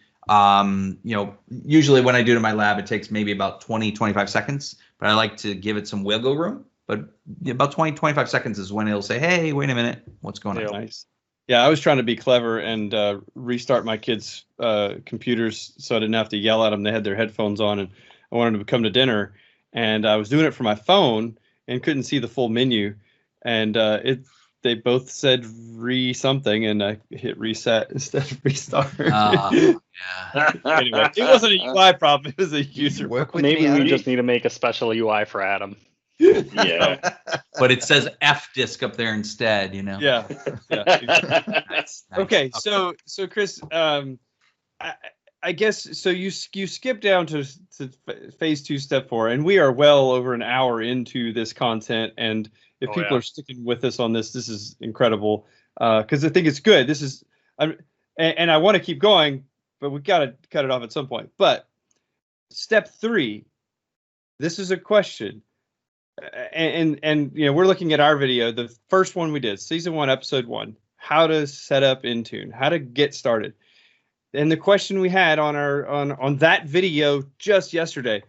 usually when I do it in my lab, it takes maybe about 20-25 seconds. But I like to give it some wiggle room. But about 20-25 seconds is when it'll say, "Hey, wait a minute, what's going on?" Nice. Yeah, I was trying to be clever and restart my kids' computers so I didn't have to yell at them. They had their headphones on, and I wanted them to come to dinner, and I was doing it from my phone and couldn't see the full menu, and they both said something, and I hit reset instead of restart. Yeah. Anyway, it wasn't a UI problem; it was a user. Maybe we just need to make a special UI for Adam. Yeah. But it says F disk up there instead, Yeah. Nice. Okay, so Chris, I guess so. You skip down to phase 2, step 4, and we are well over an hour into this content. And if people are sticking with us on this is incredible, because I think it's good. This is, and I want to keep going, but we got to cut it off at some point. But step 3, this is a question. And we're looking at our video, the first one we did, season 1, episode 1, how to set up Intune, how to get started. And the question we had on our on that video just yesterday,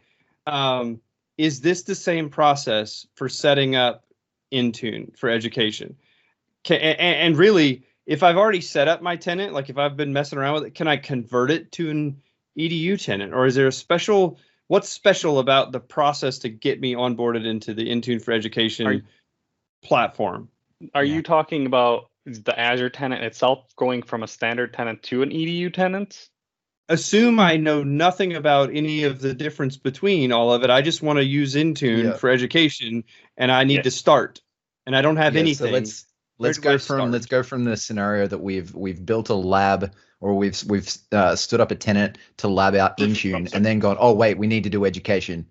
is this the same process for setting up Intune for education? And really, if I've already set up my tenant, like if I've been messing around with it, can I convert it to an EDU tenant, or is there what's special about the process to get me onboarded into the Intune for Education platform? Are you talking about the Azure tenant itself going from a standard tenant to an EDU tenant? Assume I know nothing about any of the difference between all of it. I just want to use Intune for education, and I need to start, and I don't have anything. So let's go from the scenario that we've built a lab, or we've stood up a tenant to lab out Intune, and then gone, oh wait, we need to do education.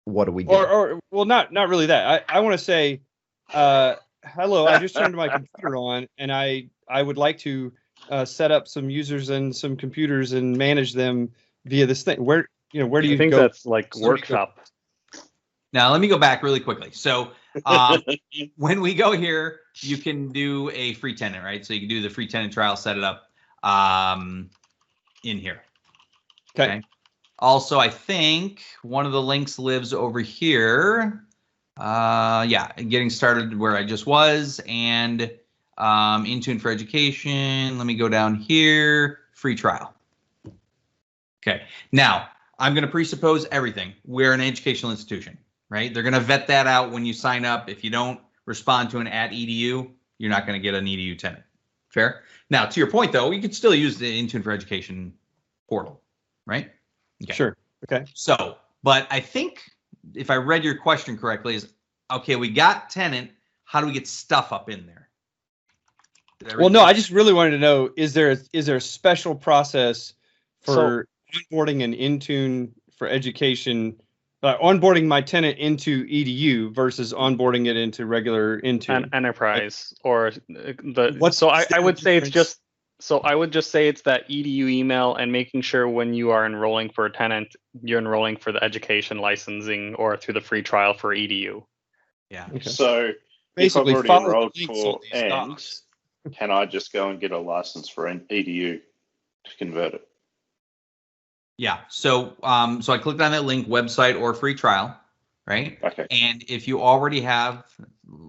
What do we do? Or well, not really that. I want to say, hello, I just turned my computer on, and I would like to set up some users and some computers and manage them via this thing. Where do you go? think that's like workshop? Now let me go back really quickly. So when we go here, you can do a free tenant, right? So you can do the free tenant trial, set it up in here. Okay. Also, I think one of the links lives over here. Yeah, getting started where I just was, and Intune for Education. Let me go down here. Free trial. Okay, now I'm going to presuppose everything. We're an educational institution, right? They're going to vet that out when you sign up. If you don't respond to an @edu, you're not going to get an edu tenant. Fair? Now, to your point, though, you could still use the Intune for Education portal, right? Okay. Sure. Okay. So, but I think if I read your question correctly, is okay, we got tenant. How do we get stuff up in there? Well, no, I just really wanted to know, is there a special process for onboarding an Intune for Education, onboarding my tenant into EDU versus onboarding it into regular Intune? An enterprise or the What's so the I would say it's difference? just I would just say it's that EDU email and making sure when you are enrolling for a tenant, you're enrolling for the education licensing or through the free trial for EDU. Yeah. Okay. So Basically, if I've follow already the enrolled links on for these END, docs. can I just go and get a license for an EDU to convert it? Yeah. So, so I clicked on that link, website or free trial, right? Okay. And if you already have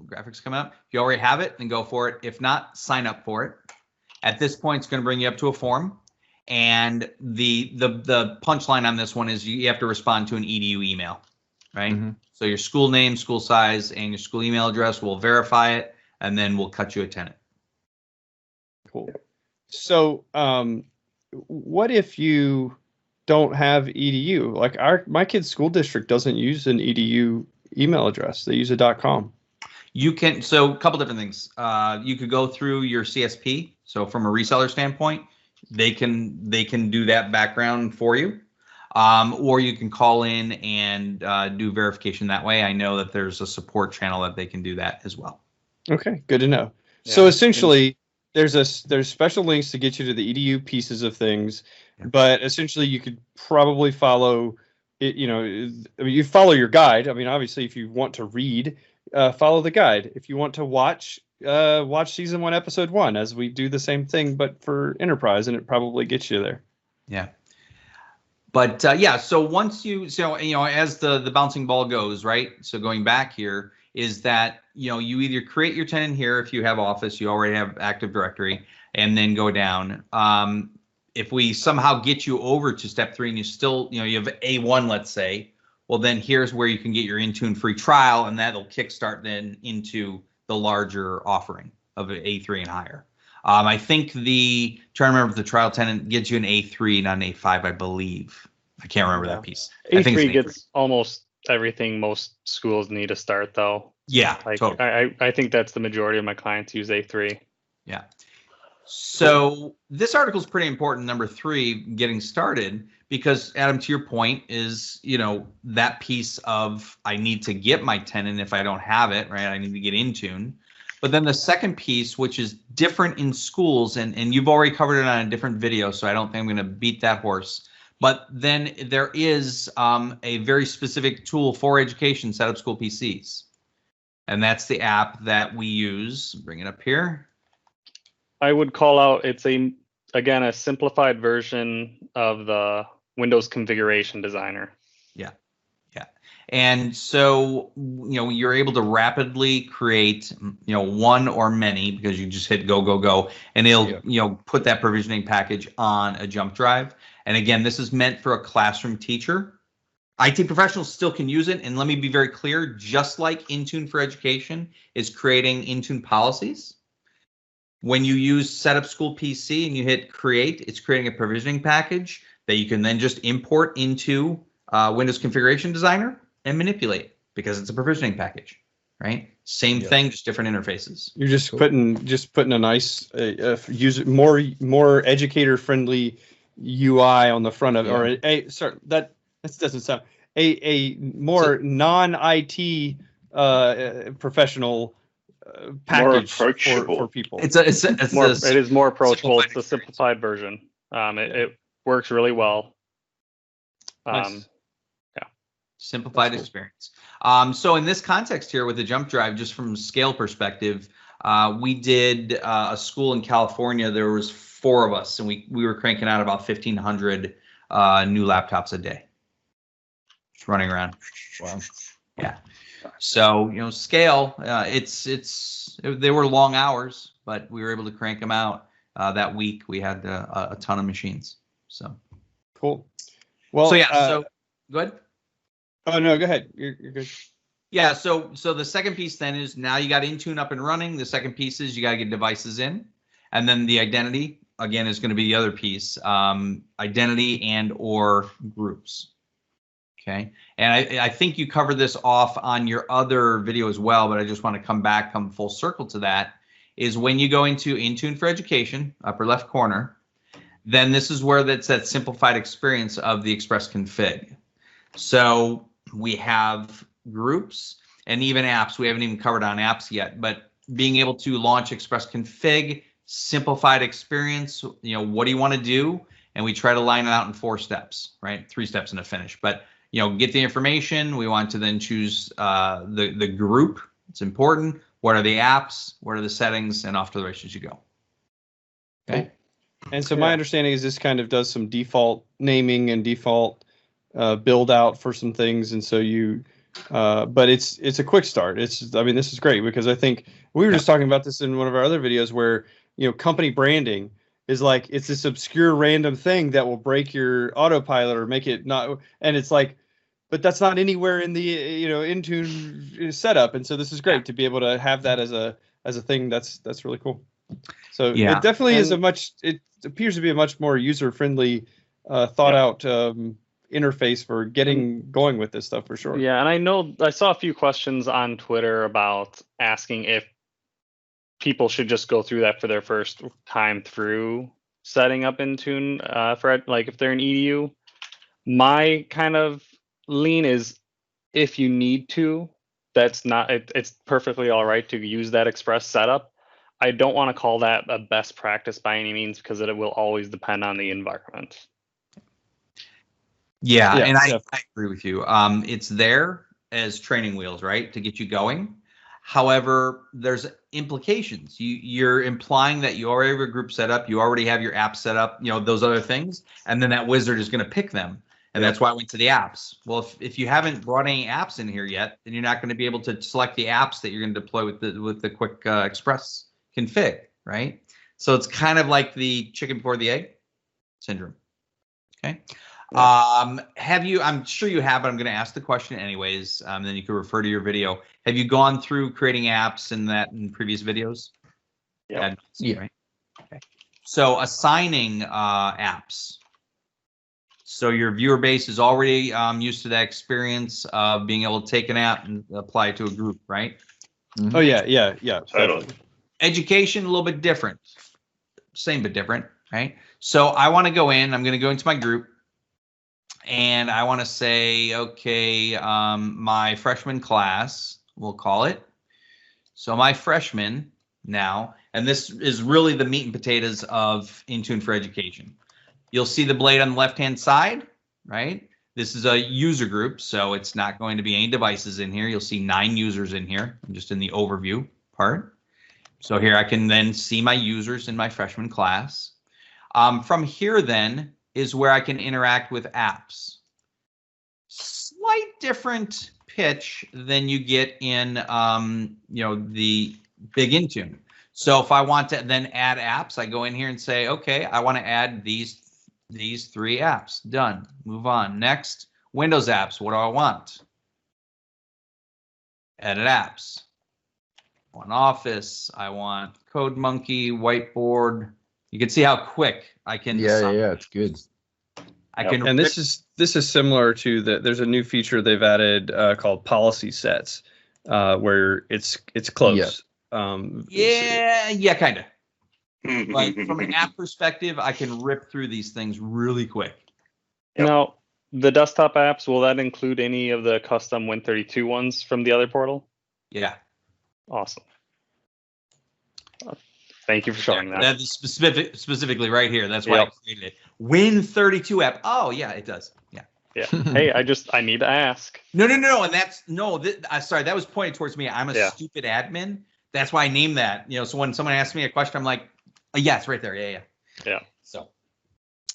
graphics come up, if you already have it, then go for it. If not, sign up for it. At this point, it's going to bring you up to a form, and the punchline on this one is you have to respond to an EDU email, right? Mhm. So your school name, school size, and your school email address. We'll verify it, and then we'll cut you a tenant. Cool. So, what if you don't have EDU? Like my kid's school district doesn't use an EDU email address; they use a .com. You can, so a couple different things. You could go through your CSP. So from a reseller standpoint, they can do that background for you. Or you can call in and do verification that way. I know that there's a support channel that they can do that as well. Okay, good to know. Yeah. So essentially, there's special links to get you to the EDU pieces of things, Yeah. but essentially you could probably follow it. You know, I mean, you follow your guide. I mean, obviously, if you want to read, follow the guide. If you want to watch season 1, episode 1, as we do the same thing, but for enterprise, and it probably gets you there. Yeah. But yeah, so once you as the bouncing ball goes, right? So going back here is that, you either create your tenant here if you have Office, you already have Active Directory, and then go down. If we somehow get you over to step 3 and you still, you have A1, let's say, well, then here's where you can get your Intune free trial, and that'll kickstart then into the larger offering of an A3 and higher. I think trying to remember if the trial tenant gives you an A3, not an A5, I believe. I can't remember that piece. I think it's A3 an gets almost everything most schools need to start though. Yeah, Like totally. I think that's the majority of my clients use A3. Yeah. So this article is pretty important, number 3, getting started, because Adam, to your point is, that piece of I need to get my tenant if I don't have it, right? I need to get Intune. But then the second piece, which is different in schools, and you've already covered it on a different video, so I don't think I'm going to beat that horse. But then there is a very specific tool for education, Set Up School PCs. And that's the app that we use. Bring it up here. I would call out it's again a simplified version of the Windows Configuration Designer. And so, you're able to rapidly create, one or many, because you just hit go, go, go, and it'll, put that provisioning package on a jump drive. And again, this is meant for a classroom teacher. IT professionals still can use it. And let me be very clear, just like Intune for Education is creating Intune policies, when you use Set Up School PC and you hit create, it's creating a provisioning package that you can then just import into Windows Configuration Designer and manipulate, because it's a provisioning package, right? Same thing, just different interfaces. You're just putting a nice user more educator friendly UI on the front of it, or that doesn't sound a more non-IT professional package for people. It is more approachable. It's the simplified version. It works really well. Nice. Simplified experience. So in this context here with the jump drive, just from scale perspective, we did a school in California. There was 4 of us, and we were cranking out about 1,500 new laptops a day. Just running around. Wow. Yeah. So, scale, they were long hours, but we were able to crank them out. That week we had a ton of machines. So cool. Well, so yeah, so go ahead. Oh no, go ahead. You're good. Yeah, so the second piece then is now you got Intune up and running. The second piece is you got to get devices in, and then the identity again is going to be the other piece. Identity and or groups. Okay, and I think you covered this off on your other video as well, but I just want to come full circle to that. Is when you go into Intune for Education, upper left corner, then this is where that's that simplified experience of the Express config. So we have groups and even apps. We haven't even covered on apps yet, but being able to launch Express config, simplified experience, what do you want to do? And we try to line it out in 4 steps, right? 3 steps and a finish. But, get the information. We want to then choose the group. It's important. What are the apps? What are the settings? And off to the races you go. Okay. And so my understanding is this kind of does some default naming and default build out for some things. And so but it's a quick start. This is great because I think we were just talking about this in one of our other videos where, company branding is like, it's this obscure random thing that will break your autopilot or make it not, and it's like, but that's not anywhere in the, Intune setup. And so this is great to be able to have that as a thing. That's really cool. So it definitely is it appears to be a much more user-friendly, thought out, interface for getting going with this stuff for sure. Yeah, and I know I saw a few questions on Twitter about asking if people should just go through that for their first time through setting up Intune for like if they're an EDU. My kind of lean is if you need to, it's perfectly all right to use that Express setup. I don't want to call that a best practice by any means because it will always depend on the environment. Yeah, and I agree with you. It's there as training wheels, right, to get you going. However, there's implications. You're implying that you already have a group set up, you already have your app set up, those other things, and then that wizard is going to pick them. And that's why I went to the apps. Well, if you haven't brought any apps in here yet, then you're not going to be able to select the apps that you're going to deploy with the quick Express config, right? So it's kind of like the chicken before the egg syndrome. Okay. I'm sure you have, but I'm going to ask the question anyways. Then you can refer to your video. Have you gone through creating apps in previous videos? Yeah. Right? Okay. So assigning apps. So your viewer base is already used to that experience of being able to take an app and apply it to a group, right? Mm-hmm. Oh yeah. Totally. Education, a little bit different. Same but different, right? So I want to go in. I'm going to go into my group. And I want to say, okay, my freshman class, we'll call it. So my freshman now, and this is really the meat and potatoes of Intune for Education. You'll see the blade on the left-hand side, right? This is a user group, so it's not going to be any devices in here. You'll see 9 users in here, just in the overview part. So here I can then see my users in my freshman class. From here then, is where I can interact with apps. Slight different pitch than you get in, the big Intune. So if I want to then add apps, I go in here and say, okay, I want to add these 3 apps. Done. Move on. Next, Windows apps. What do I want? Edit apps. I want Office. I want Code Monkey, Whiteboard. You can see how quick I can. Yeah, it's good. I can. And this is similar to there's a new feature they've added called policy sets, where it's close. Yeah, kind of. But from an app perspective, I can rip through these things really quick. Yep. Now, the desktop apps, will that include any of the custom Win32 ones from the other portal? Yeah. Awesome. Thank you for showing that. That is specifically right here. That's why I created it. Win32 app. Oh, yeah, it does. Yeah. Yeah. Hey, I need to ask. No. And sorry, that was pointed towards me. I'm a stupid admin. That's why I named that. So when someone asks me a question, I'm like, oh, yeah, it's right there. Yeah. Yeah. So,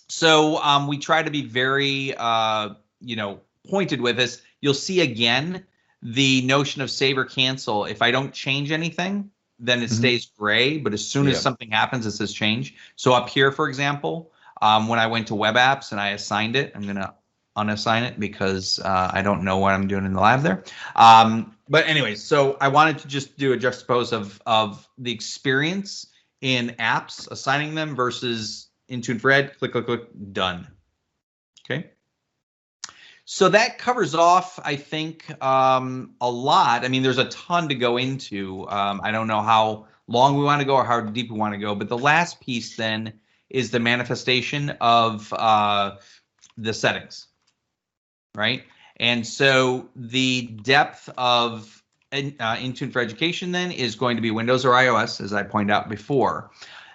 So we try to be very, pointed with this. You'll see again the notion of save or cancel. If I don't change anything, then it stays gray. But as soon as something happens, it says change. So up here, for example, when I went to web apps and I assigned it, I'm going to unassign it because I don't know what I'm doing in the lab there. But anyways, so I wanted to just do a juxtapose of the experience in apps, assigning them versus Intune for Ed, click, click, click, done. Okay. So that covers off, I think, a lot. I mean, there's a ton to go into. I don't know how long we want to go or how deep we want to go, but the last piece then is the manifestation of the settings, right? And so the depth of Intune for Education then is going to be Windows or iOS, as I pointed out before.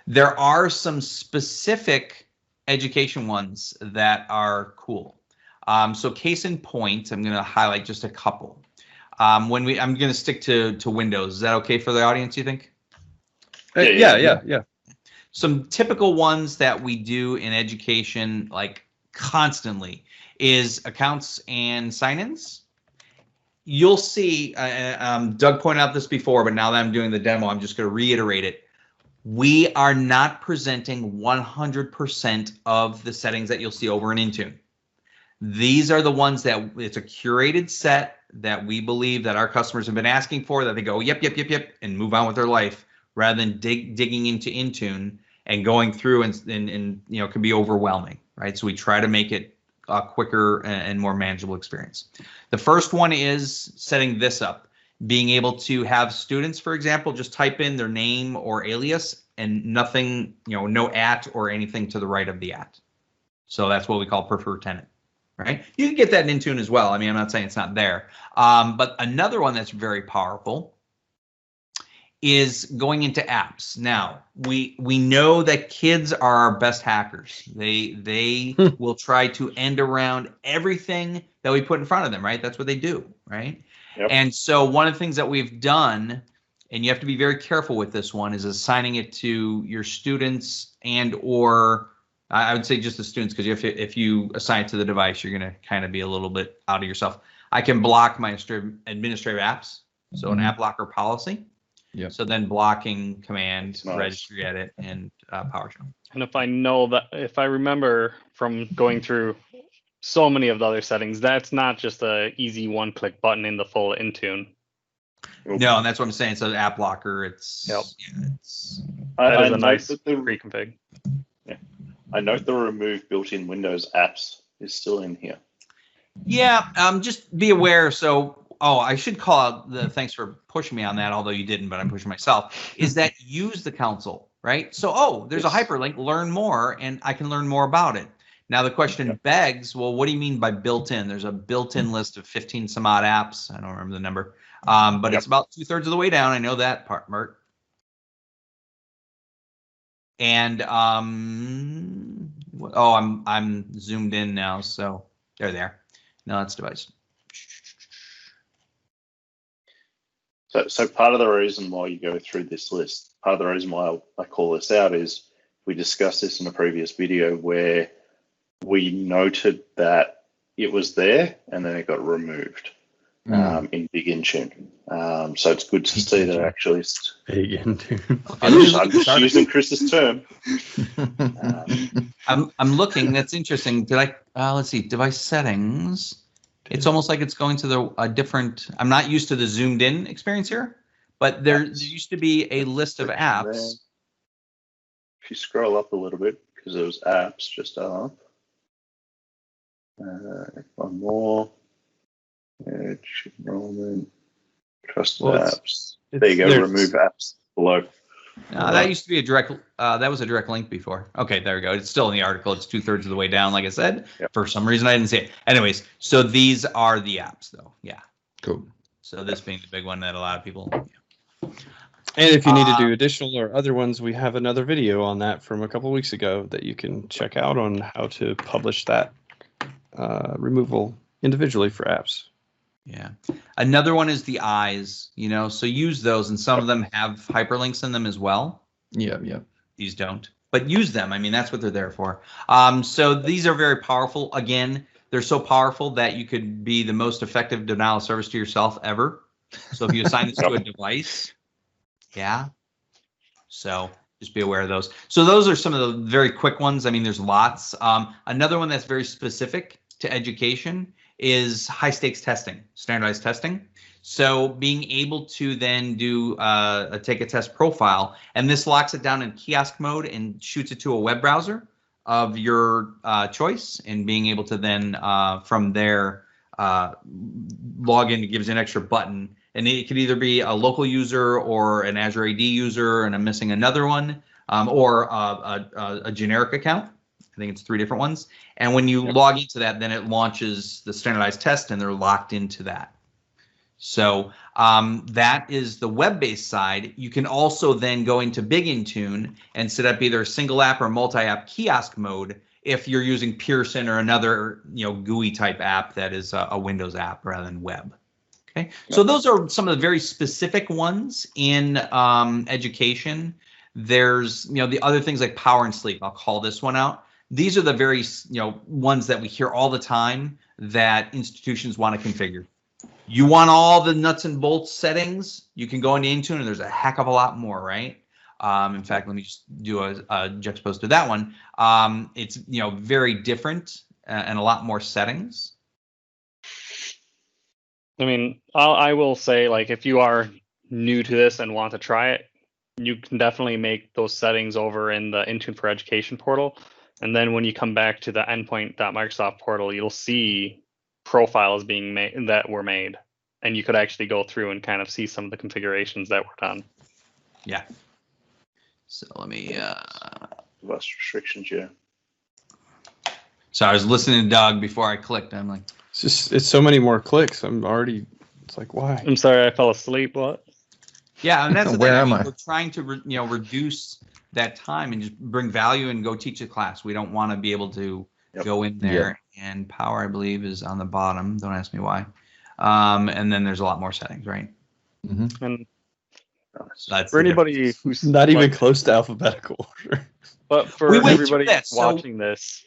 There are some specific education ones that are cool. So case in point, I'm going to highlight just a couple. I'm going to stick to Windows. Is that okay for the audience, you think? Yeah. Some typical ones that we do in education, like constantly, is accounts and sign-ins. You'll see, Doug pointed out this before, but now that I'm doing the demo, I'm just going to reiterate it. We are not presenting 100% of the settings that you'll see over in Intune. These are the ones that it's a curated set that we believe that our customers have been asking for, that they go, yep, and move on with their life, rather than digging into Intune and going through and can be overwhelming, right? So we try to make it a quicker and more manageable experience. The first one is setting this up. Being able to have students, for example, just type in their name or alias and nothing, no at or anything to the right of the at. So that's what we call preferred tenant, right? You can get that in Intune as well. I mean, I'm not saying it's not there. But another one that's very powerful is going into apps. Now, we know that kids are our best hackers. They will try to end around everything that we put in front of them, right? That's what they do, right? Yep. And so one of the things that we've done, and you have to be very careful with this one, is assigning it to your students and or I would say just the students, because if you assign it to the device, you're going to kind of be a little bit out of yourself. I can block my administrative apps, so an app blocker policy. Yeah. So then blocking command, registry edit, and PowerShell. And if I remember from going through so many of the other settings, that's not just a easy one-click button in the full Intune. No, and that's what I'm saying. So the app blocker, it's that is a nice pre-config. Yeah, I note the remove built-in Windows apps is still in here. Yeah, just be aware. So, I should call out thanks for pushing me on that, although you didn't, but I'm pushing myself, is that use the console, right? So, there's a hyperlink, learn more, and I can learn more about it. Now the question begs, well, what do you mean by built-in? There's a built-in list of 15 some odd apps. I don't remember the number, but it's about 2/3 of the way down. I know that part, Mert. And I'm zoomed in now, so there. No, that's device. So part of the reason why you go through this list, part of the reason why I call this out is we discussed this in a previous video where we noted that it was there and then it got removed in Big Intune. So it's good to see that actually. Big Intune. I'm just using Chris's term. I'm looking. That's interesting. Did I? Let's see. Device settings. It's almost like it's going to a different. I'm not used to the zoomed in experience here, but there used to be a list of apps. If you scroll up a little bit, because there was apps just up. One more. Edge enrollment. Trusted apps. There you go. Remove apps below. That used to be a direct. That was a direct link before. Okay, there we go. It's still in the article. It's 2/3 of the way down, like I said. Yep. For some reason, I didn't see it. Anyways, so these are the apps, though. Yeah. Cool. So this being the big one that a lot of people. Yeah. And if you need to do additional or other ones, we have another video on that from a couple of weeks ago that you can check out on how to publish that removal individually for apps. Yeah. Another one is the eyes, so use those, and some of them have hyperlinks in them as well. Yeah. These don't. but use them. I mean, that's what they're there for. So these are very powerful. Again, they're so powerful that you could be the most effective denial of service to yourself ever. So if you assign this to a device, yeah. So just be aware of those. So those are some of the very quick ones. I mean, there's lots. Another one that's very specific to education is high stakes testing, standardized testing. So being able to then do take a test profile, and this locks it down in kiosk mode and shoots it to a web browser of your choice, and being able to then from there log in. It gives you an extra button, and it could either be a local user or an Azure AD user, and I'm missing another one, or a generic account. I think it's 3 different ones. And when you log into that, then it launches the standardized test, and they're locked into that. So that is the web-based side. You can also then go into Big Intune and set up either a single app or multi-app kiosk mode if you're using Pearson or another GUI type app that is a Windows app rather than web. Okay, so those are some of the very specific ones in education. There's the other things like power and sleep. I'll call this one out. These are the very ones that we hear all the time that institutions want to configure. You want all the nuts and bolts settings, you can go into Intune, and there's a heck of a lot more, right? In fact, let me just do a juxtapose to that one. It's very different and a lot more settings. I mean, I will say, like, if you are new to this and want to try it, you can definitely make those settings over in the Intune for Education portal. And then when you come back to the endpoint.microsoft portal, you'll see profiles being made that were made, and you could actually go through and kind of see some of the configurations that were done. Yeah. So let me less restrictions, yeah. So I was listening to Doug before I clicked. I'm like, it's so many more clicks. It's like, why? I'm sorry, I fell asleep. What? Yeah, and that's the Where thing. am I? We're trying to reduce that time and just bring value and go teach a class. We don't want to be able to go in there, and power, I believe, is on the bottom. Don't ask me why. And then there's a lot more settings, right? Mm-hmm. And That's for anybody who's Not even close to alphabetical order. But for everybody watching this,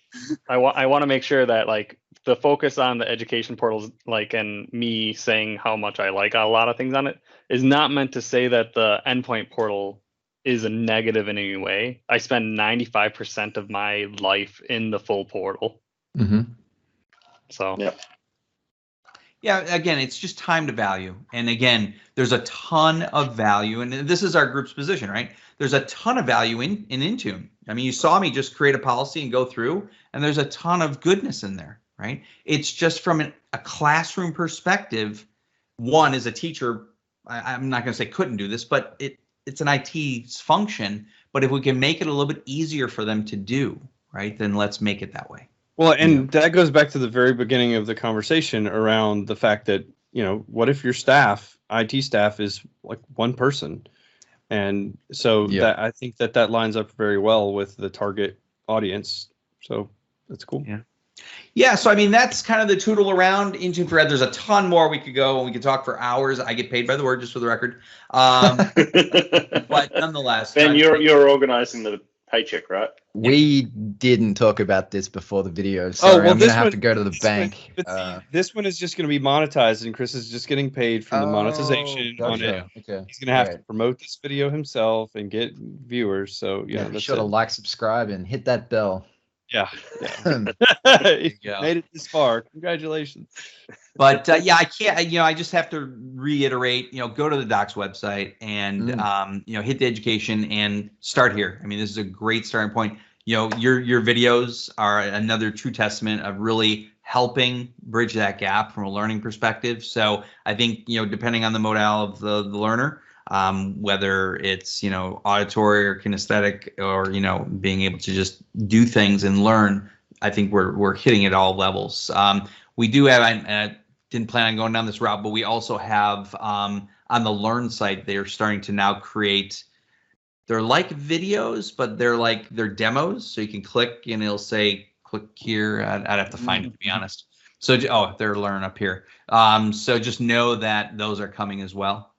I want to make sure that, like, the focus on the education portals, like, and me saying how much I like a lot of things on it, is not meant to say that the endpoint portal is a negative in any way. I spend 95% of my life in the full portal. Mm-hmm. So yeah, again, it's just time to value. And again, there's a ton of value, and this is our group's position, right? There's a ton of value in Intune. I mean, you saw me just create a policy and go through, and there's a ton of goodness in there, right? It's just from a classroom perspective. One, as a teacher, I'm not going to say couldn't do this, but it's an IT function. But if we can make it a little bit easier for them to do, right, then let's make it that way. Well, and that goes back to the very beginning of the conversation around the fact that, what if your staff, IT staff, is like one person? And so that I think that lines up very well with the target audience. So that's cool. Yeah. So, I mean, that's kind of the tootle around Intune for Ed. There's a ton more we could go, and we could talk for hours. I get paid by the word, just for the record. But nonetheless. Ben, you're organizing the paycheck, right? We didn't talk about this before the video. Sorry, I'm going to have to go to the bank. This one is just going to be monetized, and Chris is just getting paid from the monetization on it. Okay. He's going to have to promote this video himself and get viewers. So, be sure to like, subscribe, and hit that bell. Yeah. You made it this far. Congratulations. But I can't, I just have to reiterate, go to the Docs website and, hit the education and start here. I mean, this is a great starting point. Your videos are another true testament of really helping bridge that gap from a learning perspective. So I think, depending on the modal of the learner, whether it's, auditory or kinesthetic or, being able to just do things and learn, I think we're hitting it all levels. We do have, I didn't plan on going down this route, but we also have on the Learn site, they're starting to now create, they're like videos, but they're demos. So you can click and it'll say, click here. I'd have to find it, to be honest. So, they're Learn up here. So just know that those are coming as well.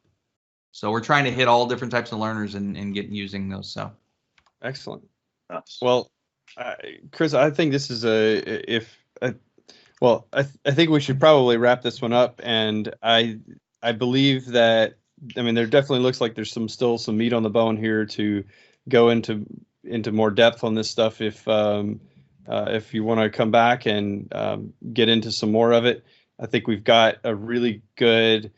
So we're trying to hit all different types of learners and get using those. So excellent. Nice. Well, Chris, I think this is I think we should probably wrap this one up, and I believe that, I mean, there definitely looks like there's still some meat on the bone here to go into more depth on this stuff if you want to come back and get into some more of it. I think we've got a really good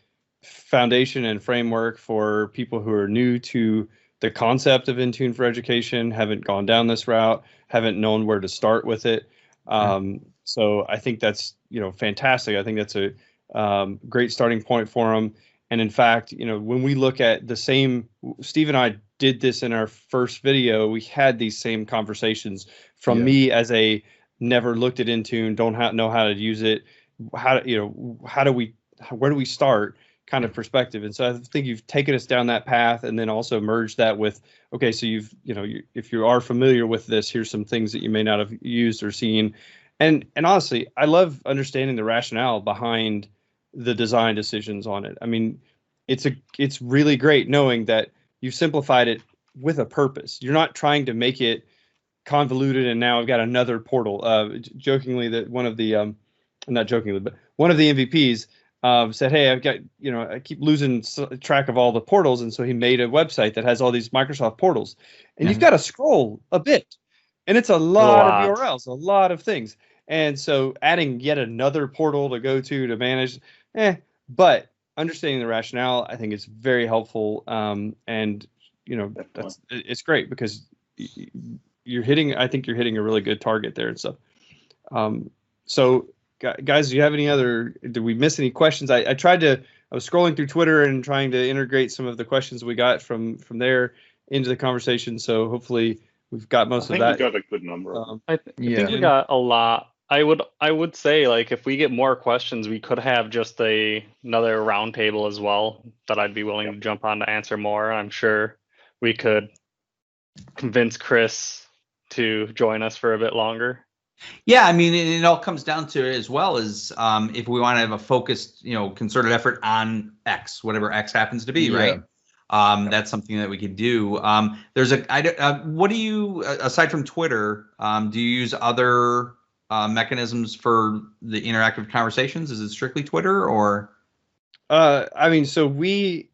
foundation and framework for people who are new to the concept of Intune for Education, haven't gone down this route, haven't known where to start with it. So I think that's, fantastic. I think that's a great starting point for them. And in fact, when we look at the same, Steve and I did this in our first video, we had these same conversations from me as a never looked at Intune, don't know how to use it. Where do we start kind of perspective. And so I think you've taken us down that path and then also merged that with, okay, so if you are familiar with this, here's some things that you may not have used or seen. And honestly, I love understanding the rationale behind the design decisions on it. I mean, it's really great knowing that you've simplified it with a purpose. You're not trying to make it convoluted and now I've got another portal. Jokingly, that one of the not jokingly, but one of the MVPs said, hey, I've got, I keep losing track of all the portals. And so he made a website that has all these Microsoft portals. And you've got to scroll a bit. And it's a lot of URLs, a lot of things. And so adding yet another portal to go to manage, but understanding the rationale, I think is very helpful. And, it's great because I think you're hitting a really good target there and stuff. So, guys, do you have any did we miss any questions? I was scrolling through Twitter and trying to integrate some of the questions we got from there into the conversation. So hopefully we've got most of that. I think we got a good number. I think we got a lot. I would say, like, if we get more questions, we could have just another roundtable as well that I'd be willing to jump on to answer more. I'm sure we could convince Chris to join us for a bit longer. Yeah, I mean, it all comes down to it as well as if we want to have a focused, concerted effort on X, whatever X happens to be, right? That's something that we could do. What do you, aside from Twitter, do you use other mechanisms for the interactive conversations? Is it strictly Twitter or? I mean, so we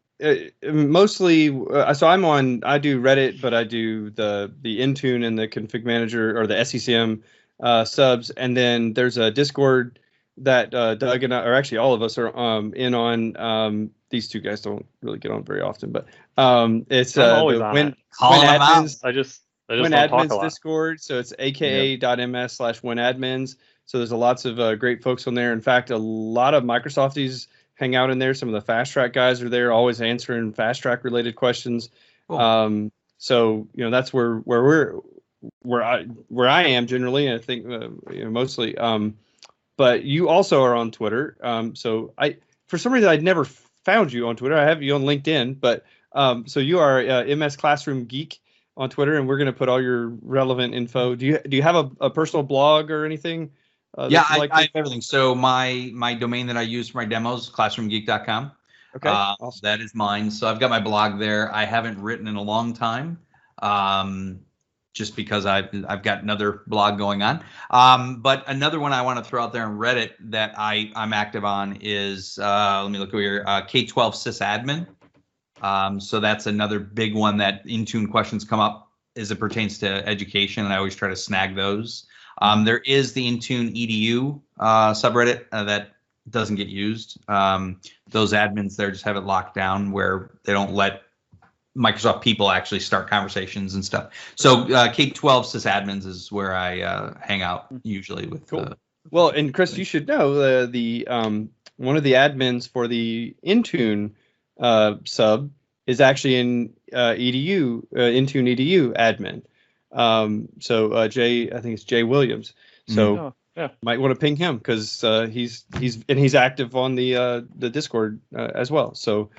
mostly, so I do Reddit, but I do the Intune and the config manager or the SCCM subs, and then there's a Discord that Doug and I, or actually all of us, are in on. These two guys don't really get on very often, but it's always on when it. admins. I just when don't talk a admins lot. Discord, so it's aka.ms/whenadmins. So there's lots of great folks on there. In fact, a lot of Microsofties hang out in there. Some of the fast track guys are there, always answering fast track related questions. Cool. So that's where I am generally, and I think mostly. But you also are on Twitter. So for some reason I'd never found you on Twitter. I have you on LinkedIn, but so you are MS Classroom Geek on Twitter, and we're going to put all your relevant info. Do you have a personal blog or anything? Yeah, I have everything. So my domain that I use for my demos, classroomgeek.com. Okay, awesome. That is mine. So I've got my blog there. I haven't written in a long time, just because I've got another blog going on. But another one I want to throw out there on Reddit that I'm active on is let me look over here, K12 sysadmin. So that's another big one that Intune questions come up as it pertains to education, and I always try to snag those. There is the Intune EDU subreddit that doesn't get used. Those admins there just have it locked down where they don't let Microsoft people actually start conversations and stuff. So K12 sysadmins is where I hang out usually with. Cool. Well, and Chris, you should know the one of the admins for the Intune sub is actually in Intune EDU admin. So Jay, I think it's Jay Williams. So might want to ping him because he's active on the Discord as well. So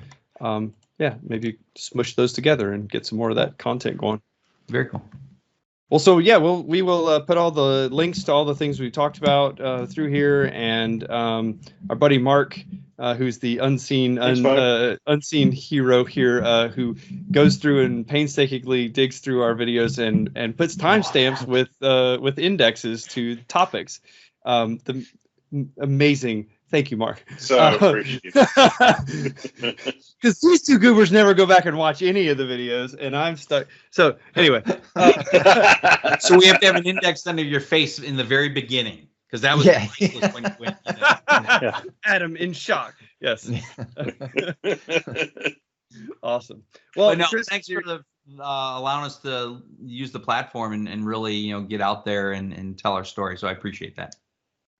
maybe smush those together and get some more of that content going. Very cool. Well, so yeah, we will put all the links to all the things we talked about through here, and our buddy Mark, who's the unseen hero here, who goes through and painstakingly digs through our videos and puts timestamps with indexes to topics. Amazing. Thank you, Mark. So appreciative. Because these two goobers never go back and watch any of the videos, and I'm stuck. So anyway, so we have to have an index under your face in the very beginning, because that was yeah. Adam in shock. Yes. Awesome. Well, no, Chris, thanks for allowing us to use the platform and really get out there and tell our story. So I appreciate that.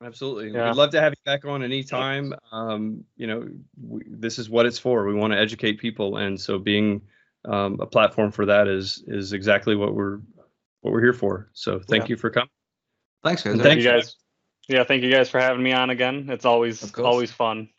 Absolutely. Yeah. We'd love to have you back on anytime. This is what it's for. We want to educate people, and so being a platform for that is exactly what we're here for. So thank you for coming. Thanks, guys. Thank you guys. Yeah, thank you guys for having me on again. It's always fun.